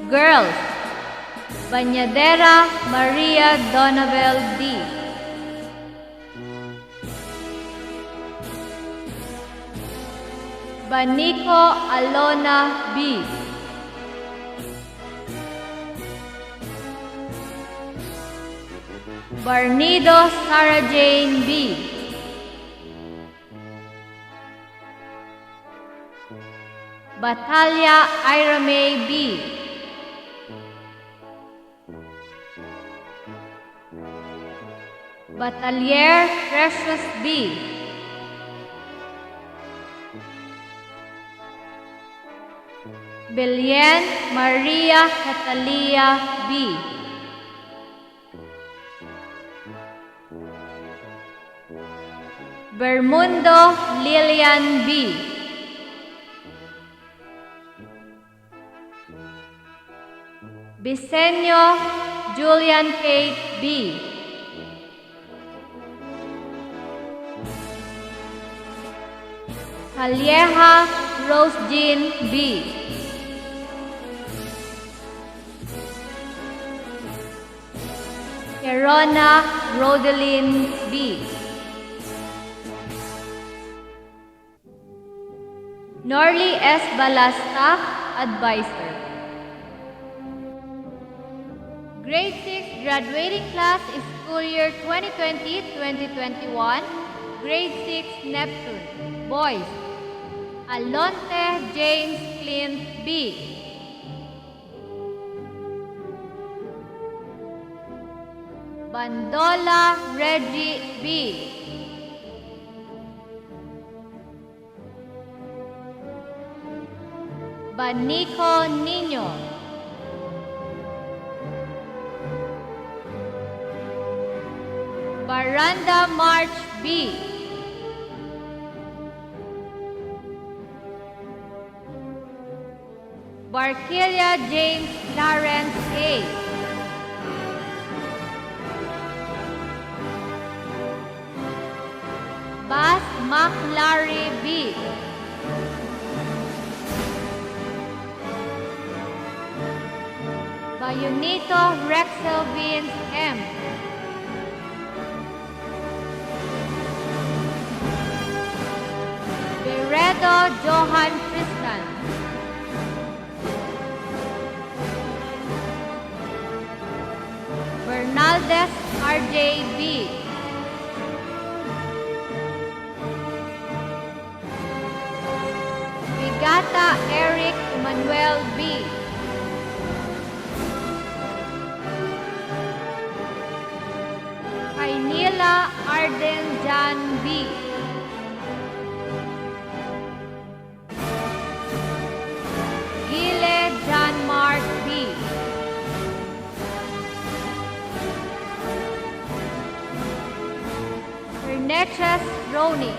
Girls, Banyadera Maria Donabel D. Banico Alona B. Barnido Sarah Jane B. Batalia Ira May B. Batalier Precious B. Belien Maria Catalia B. Bermundo Lilian B. Bisenyo Julian Kate B. Calieja Rose Jean B. Kerona Rodeline B. Norly S. Balasta, Advisor. Grade 6 graduating class is school year 2020-2021. Grade 6 Neptune. Boys. Alonte James Clint B. Bandola Reggie B. Banico Nino. Baranda March B. Barquilla James Lawrence A. Bas McLary B. Bayonito Rexel Vince M. Beredo Johan Tristan. Bernaldez RJ B. Bigata Eric Emmanuel B. Kainila Arden John B. Gile John Mark B. Herneches Roni.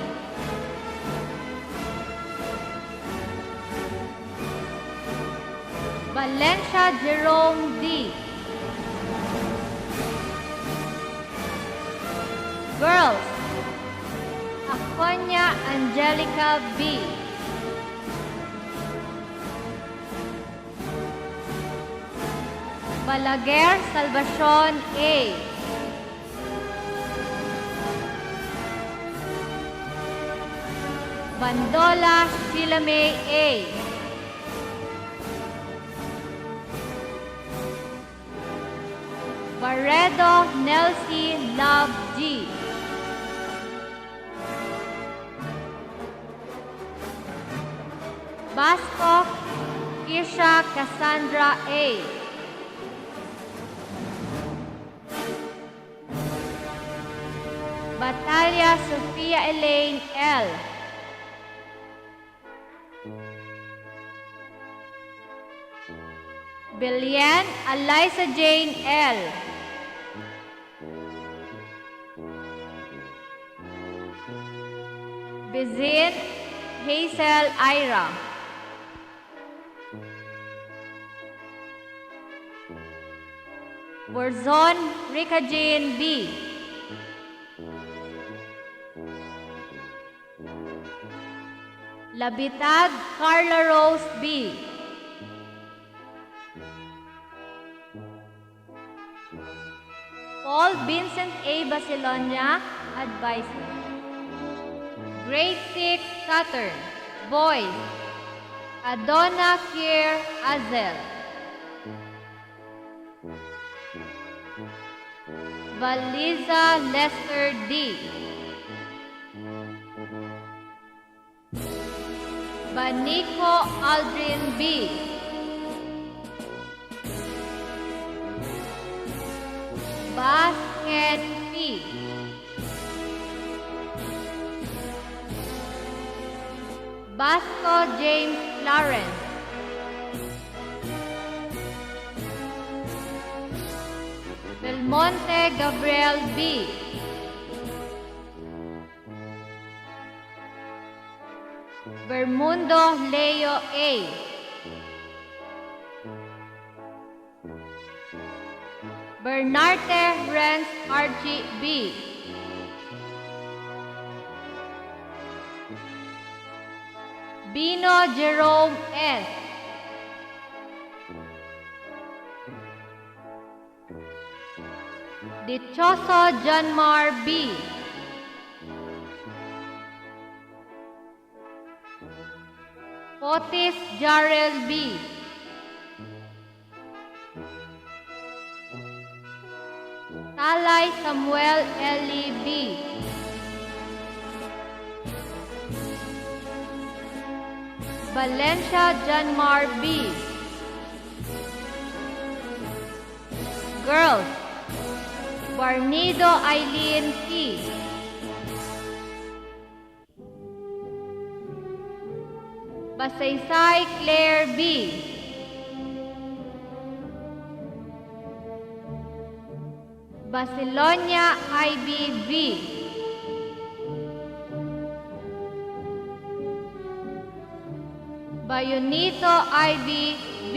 Valencia Jerome D. Girls. Aconia Angelica B. Balaguer Salvacion A. Bandola Sheila May A. Barredo Nelsie Love G. Basco Kirsha Cassandra A. Batalia Sofia Elaine L. Billian Eliza Jane L. Bizin Hazel Ira. Borzon Rika Jane B. Labitag Carla Rose B. Paul Vincent A. Basilonia, Advisor. Grade 6 Saturn, Boys. Adonna Kier Azel. Valiza Lester D. Banico Aldrin B. Basket P. Basco James Lawrence. Belmonte Gabriel B. Bermundo Leo A. Bernarte Renz Archie B. Bino Jerome S. Dichoso Janmar B. Potis Jarel B. Talay Samuel Eli B. Valencia Janmar B. Girls, Barnido Eileen T. Basaysay Claire B. Basilonia Ivy V. Bayonito Ivy V.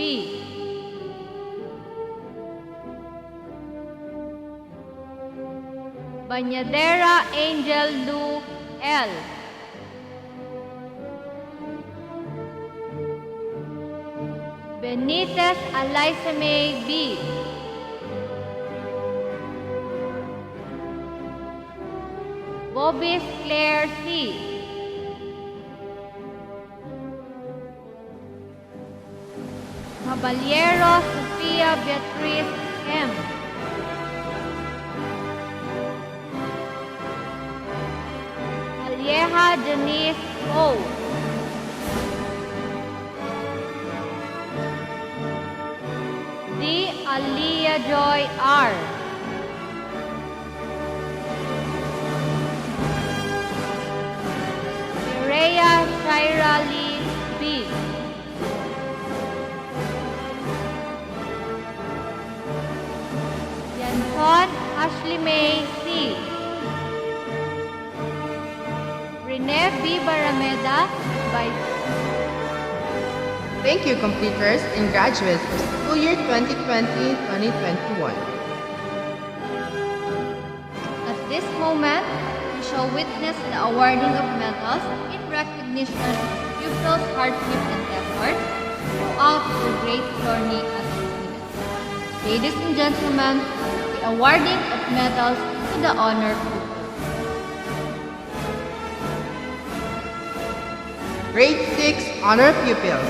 Bañadera Angel Lou L. Benitez Eliza May B. Bobis Claire C. Caballero Sofia Beatriz M. Alieja Janice O. D. Alia Joy R. Mireya Shaira Lee B. Yanson Ashley May C. Rene B. Barameda, Vice. Thank you, completers and graduates for school year 2020-2021. At this moment, we shall witness the awarding of medals in recognition of pupils' hardship and effort throughout the great journey as students. Ladies and gentlemen, the awarding of medals to the honor pupils. Grade 6 Honor Pupils.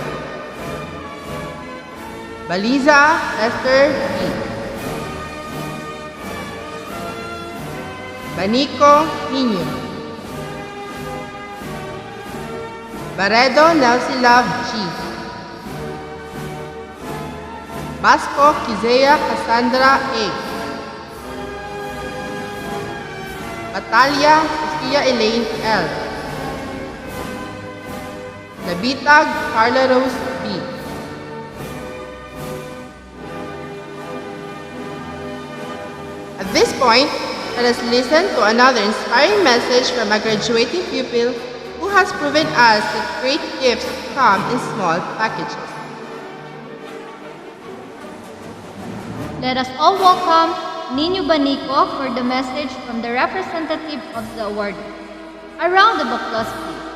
Baliza Esther B. Banico Niño. Baredo Nelsilab G. Basco Kizea Cassandra A. Batalia Sofia Elaine L. Nabitag Carla Rose B. At this point, let us listen to another inspiring message from a graduating pupil who has proven us that great gifts come in small packages. Let us all welcome Nino Banico for the message from the representative of the award. A round of applause, please.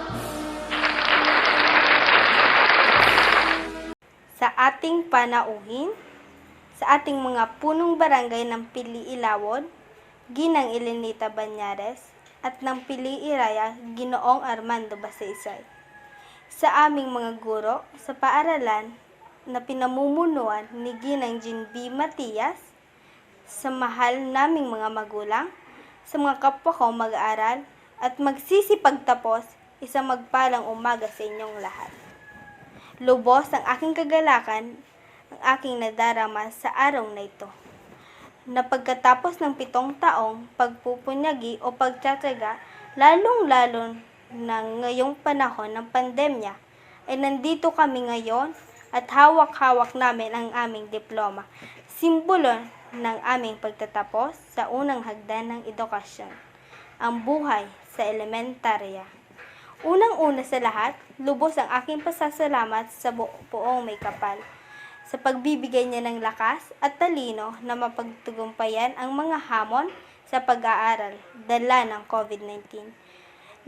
Sa ating panauhin, sa ating mga punong barangay ng Pili Ilawod, Ginang Elenita Banyares, at ng Pili Iraya, Ginoong Armando Basaysay. Sa aming mga guro sa paaralan na pinamumunuan ni Ginang Jean B. Matias, sa mahal naming mga magulang, sa mga kapwa ko mag-aaral, at magsisipagtapos, isang magpalang umaga sa inyong lahat. Lubos ang aking kagalakan, ang aking nadarama sa araw na ito. Na pagkatapos ng 7 taong pagpupunyagi o pagtsatsaga, lalong-lalo na ngayong panahon ng pandemya, ay nandito kami ngayon at hawak-hawak namin ang aming diploma, simbolo ng aming pagtatapos sa unang hagdan ng edukasyon, ang buhay sa elementarya. Unang-una sa lahat, lubos ang aking pasasalamat sa buong may kapal, sa pagbibigay niya ng lakas at talino na mapagtagumpayan ang mga hamon sa pag-aaral dala ng COVID-19.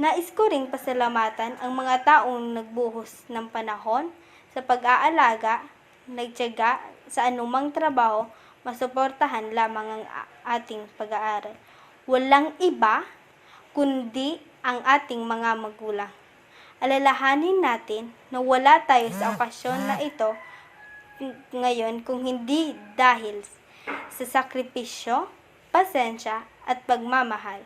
Nais ko ring pasalamatan ang mga taong nagbuhos ng panahon sa pag-aalaga, nagtiyaga sa anumang trabaho, masuportahan lamang ang ating pag-aaral. Walang iba kundi ang ating mga magulang. Alalahanin natin na wala tayo sa okasyon na ito ngayon kung hindi dahil sa sakripisyo, pasensya at pagmamahal.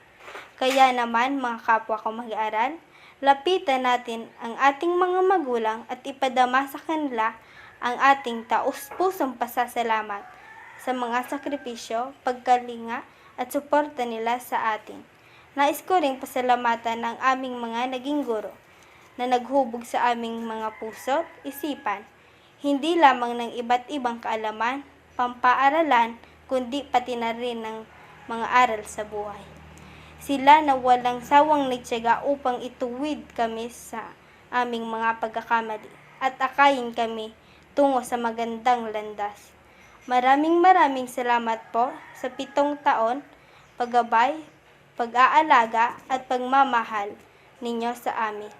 Kaya naman mga kapwa ko mag-aaral, lapitan natin ang ating mga magulang at ipadama sa kanila ang ating taus-pusong pasasalamat sa mga sakripisyo, pagkalinga at suporta nila sa atin. Nais ko ring pasalamatan ng aming mga naging guro na naghubog sa aming mga puso't isipan, hindi lamang ng iba't ibang kaalaman, pampaaralan, kundi pati na rin ng mga aral sa buhay. Sila na walang sawang nagtiyaga upang ituwid kami sa aming mga pagkakamali at akayin kami tungo sa magandang landas. Maraming salamat po sa 7 taon, paggabay, pag-aalaga at pagmamahal ninyo sa amin,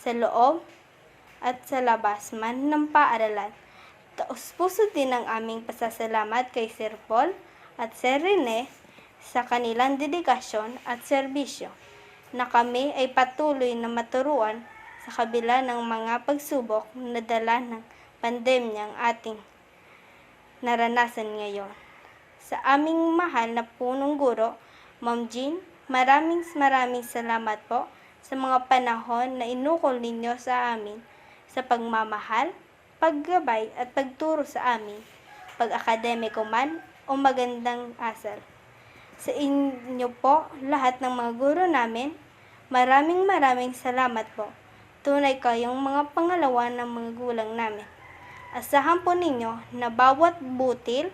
sa loob at sa labas man ng paaralan. Taos-puso din ang aming pasasalamat kay Sir Paul at Sir Rene sa kanilang dedikasyon at serbisyo, na kami ay patuloy na maturuan sa kabila ng mga pagsubok na dala ng pandemyang ating naranasan ngayon. Sa aming mahal na punong guro, Ma'am Jean, maraming salamat po sa mga panahon na inukol ninyo sa amin sa pagmamahal, paggabay at pagturo sa amin, pag-akademiko man o magandang asal. Sa inyo po, lahat ng mga guro namin, maraming salamat po. Tunay kayong mga pangalawa ng mga gulang namin. Asahan po ninyo na bawat butil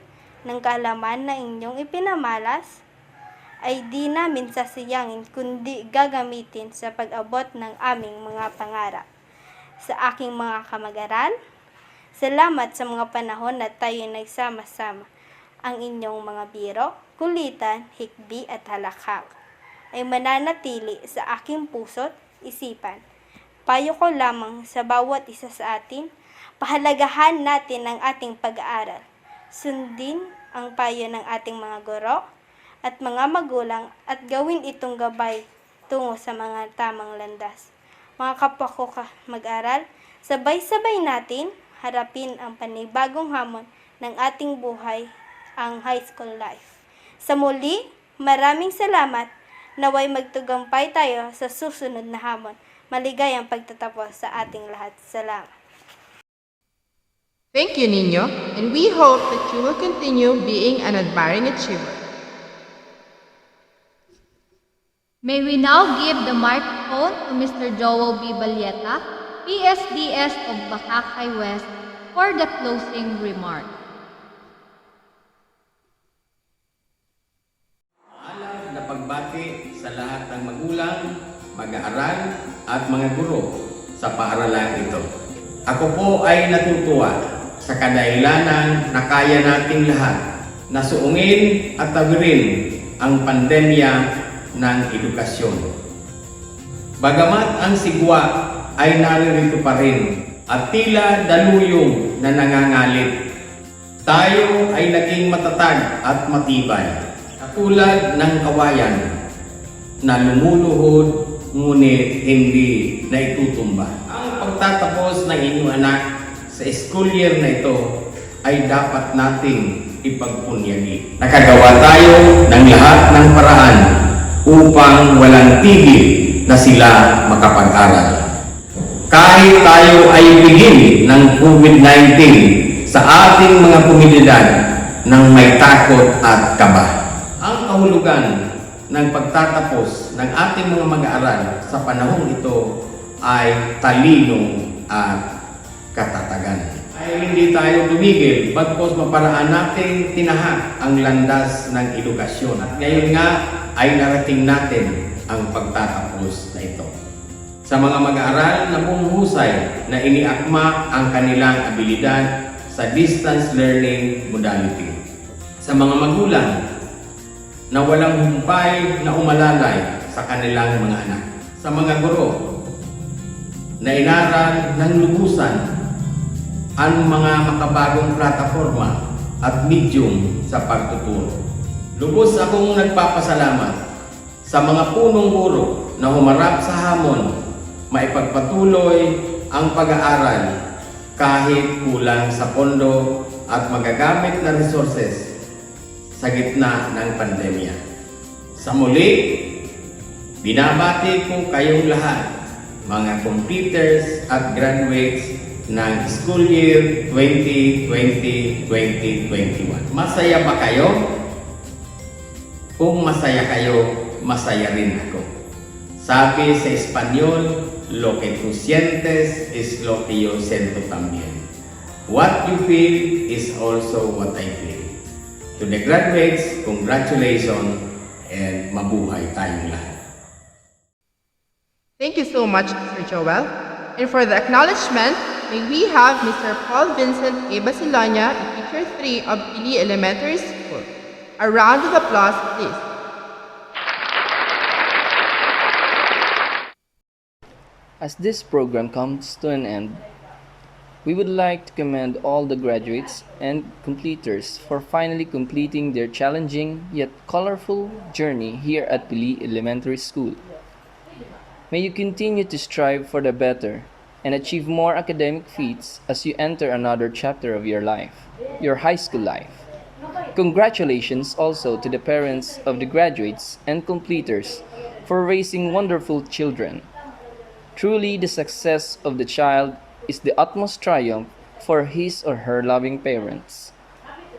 ng kaalaman na inyong ipinamalas ay di namin sasayangin kundi gagamitin sa pag-abot ng aming mga pangarap. Sa aking mga kamag-aral, salamat sa mga panahon na tayo nagsama-sama. Ang inyong mga biro, kulitan, hikbi at halakhak ay mananatili sa aking puso't isipan. Payo ko lamang sa bawat isa sa atin, pahalagahan natin ang ating pag-aaral. Sundin ang payo ng ating mga guro at mga magulang at gawin itong gabay tungo sa mga tamang landas. Mga kapwa ko mag-aral, sabay-sabay natin harapin ang panibagong hamon ng ating buhay, ang high school life. Sa muli, maraming salamat. Naway magtugampay tayo sa susunod na hamon. Maligayang pagtatapos sa ating lahat. Salamat. Thank you, Nino, and we hope that you will continue being an admiring achiever. May we now give the microphone to Mr. Joel B. Balieta, PSDS of Bakakay West, for the closing remark. Maalam na pagbati sa lahat ng magulang, mag-aaral at mga guro sa paaralan ito. Ako po ay natutuwa sa kadahilanan na kaya nating lahat na suungin at tawirin ang pandemya ng edukasyon. Bagamat ang sigwa ay naririto pa rin at tila daluyong na nangangalit, tayo ay naging matatag at matibay, katulad ng kawayan na lumuluhod ngunit hindi naitutumba. Ang pagtatapos ng inyong anak sa school year na ito ay dapat nating ipagpunyagi. Nakagawa tayo ng lahat ng paraan upang walang tigil na sila makapag-aral. Kahit tayo ay bigin ng COVID-19 sa ating mga komunidad ng may takot at kaba. Ang kahulugan ng pagtatapos ng ating mga mag-aaral sa panahong ito ay talino at katatagan. Ay hindi tayo tumigil bagkus maparaan nating tinahak ang landas ng edukasyon. At ngayon nga ay narating natin ang pagtatapos na ito. Sa mga mag-aaral na bumuhusay na iniakma ang kanilang abilidad sa distance learning modality. Sa mga magulang na walang humpay na umalalay sa kanilang mga anak. Sa mga guro na inaral ng lubusan ang mga makabagong plataforma at medium sa pagtuturo. Lubos akong nagpapasalamat sa mga punong guro na humarap sa hamon, maipagpatuloy ang pag-aaral kahit kulang sa pondo at magagamit na resources sa gitna ng pandemya. Sa muli, binabati ko kayong lahat, mga completers at graduates ng school year 2020-2021. Masaya ba kayo? Kung masaya kayo, masaya rin ako. Sabi sa Espanyol, lo que tú sientes es lo que yo siento también. What you feel is also what I feel. To the graduates, congratulations and mabuhay tayong lahat. Thank you so much, Mr. Joel. And for the acknowledgement, may we have Mr. Paul Vincent A. Basilonia, Teacher 3 of Pili Elementary School. A round of applause, please. As this program comes to an end, we would like to commend all the graduates and completers for finally completing their challenging yet colorful journey here at Pili Elementary School. May you continue to strive for the better and achieve more academic feats as you enter another chapter of your life, your high school life. Congratulations also to the parents of the graduates and completers for raising wonderful children. Truly, the success of the child is the utmost triumph for his or her loving parents.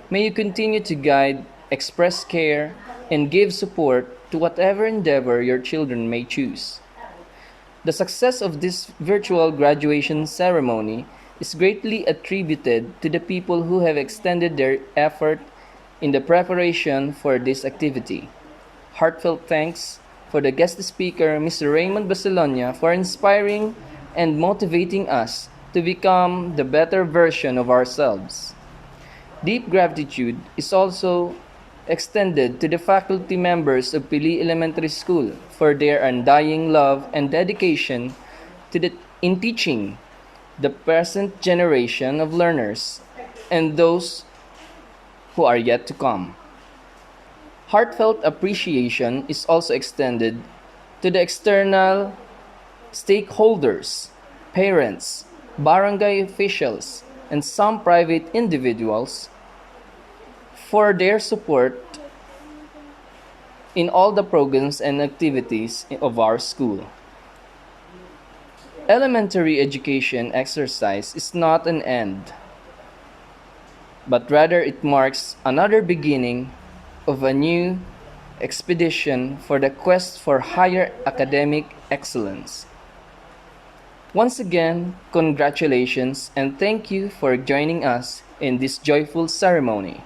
May you continue to guide, express care, and give support to whatever endeavor your children may choose. The success of this virtual graduation ceremony is greatly attributed to the people who have extended their effort in the preparation for this activity. Heartfelt thanks for the guest speaker, Mr. Raymond Basilonia, for inspiring and motivating us to become the better version of ourselves. Deep gratitude is also extended to the faculty members of Pili Elementary School for their undying love and dedication in teaching the present generation of learners and those who are yet to come. Heartfelt appreciation is also extended to the external stakeholders, parents, barangay officials, and some private individuals for their support in all the programs and activities of our school. Elementary education exercise is not an end, but rather it marks another beginning of a new expedition for the quest for higher academic excellence. Once again, congratulations and thank you for joining us in this joyful ceremony.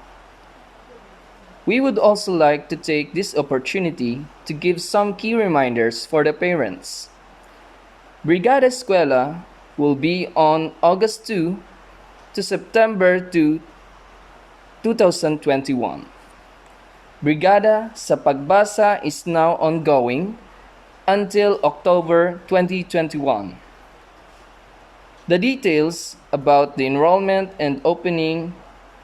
We would also like to take this opportunity to give some key reminders for the parents. Brigada Escuela will be on August 2 to September 2, 2021. Brigada sa Pagbasa is now ongoing until October 2021. The details about the enrollment and opening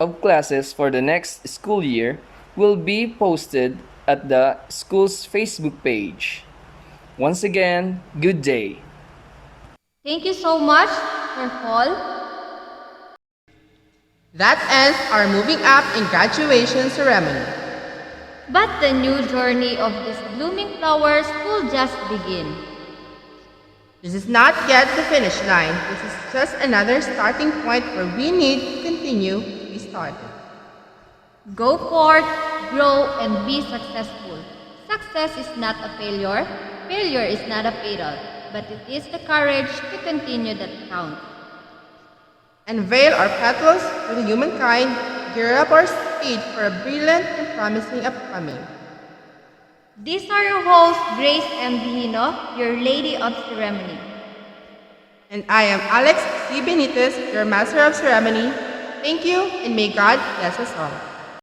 of classes for the next school year will be posted at the school's Facebook page. Once again, good day. Thank you so much, Sir Paul. That ends our moving up and graduation ceremony. But the new journey of these blooming flowers will just begin. This is not yet the finish line. This is just another starting point where we need to continue to be started. Go forth, grow, and be successful. Success is not a failure. Failure is not a fatal. But it is the courage to continue that counts. Unveil our petals for the humankind. Gear up our speed for a brilliant and promising upcoming. These are your hosts, Grace M. Bihino, your Lady of Ceremony. And I am Alex C. Benitez, your Master of Ceremony. Thank you, and may God bless us all.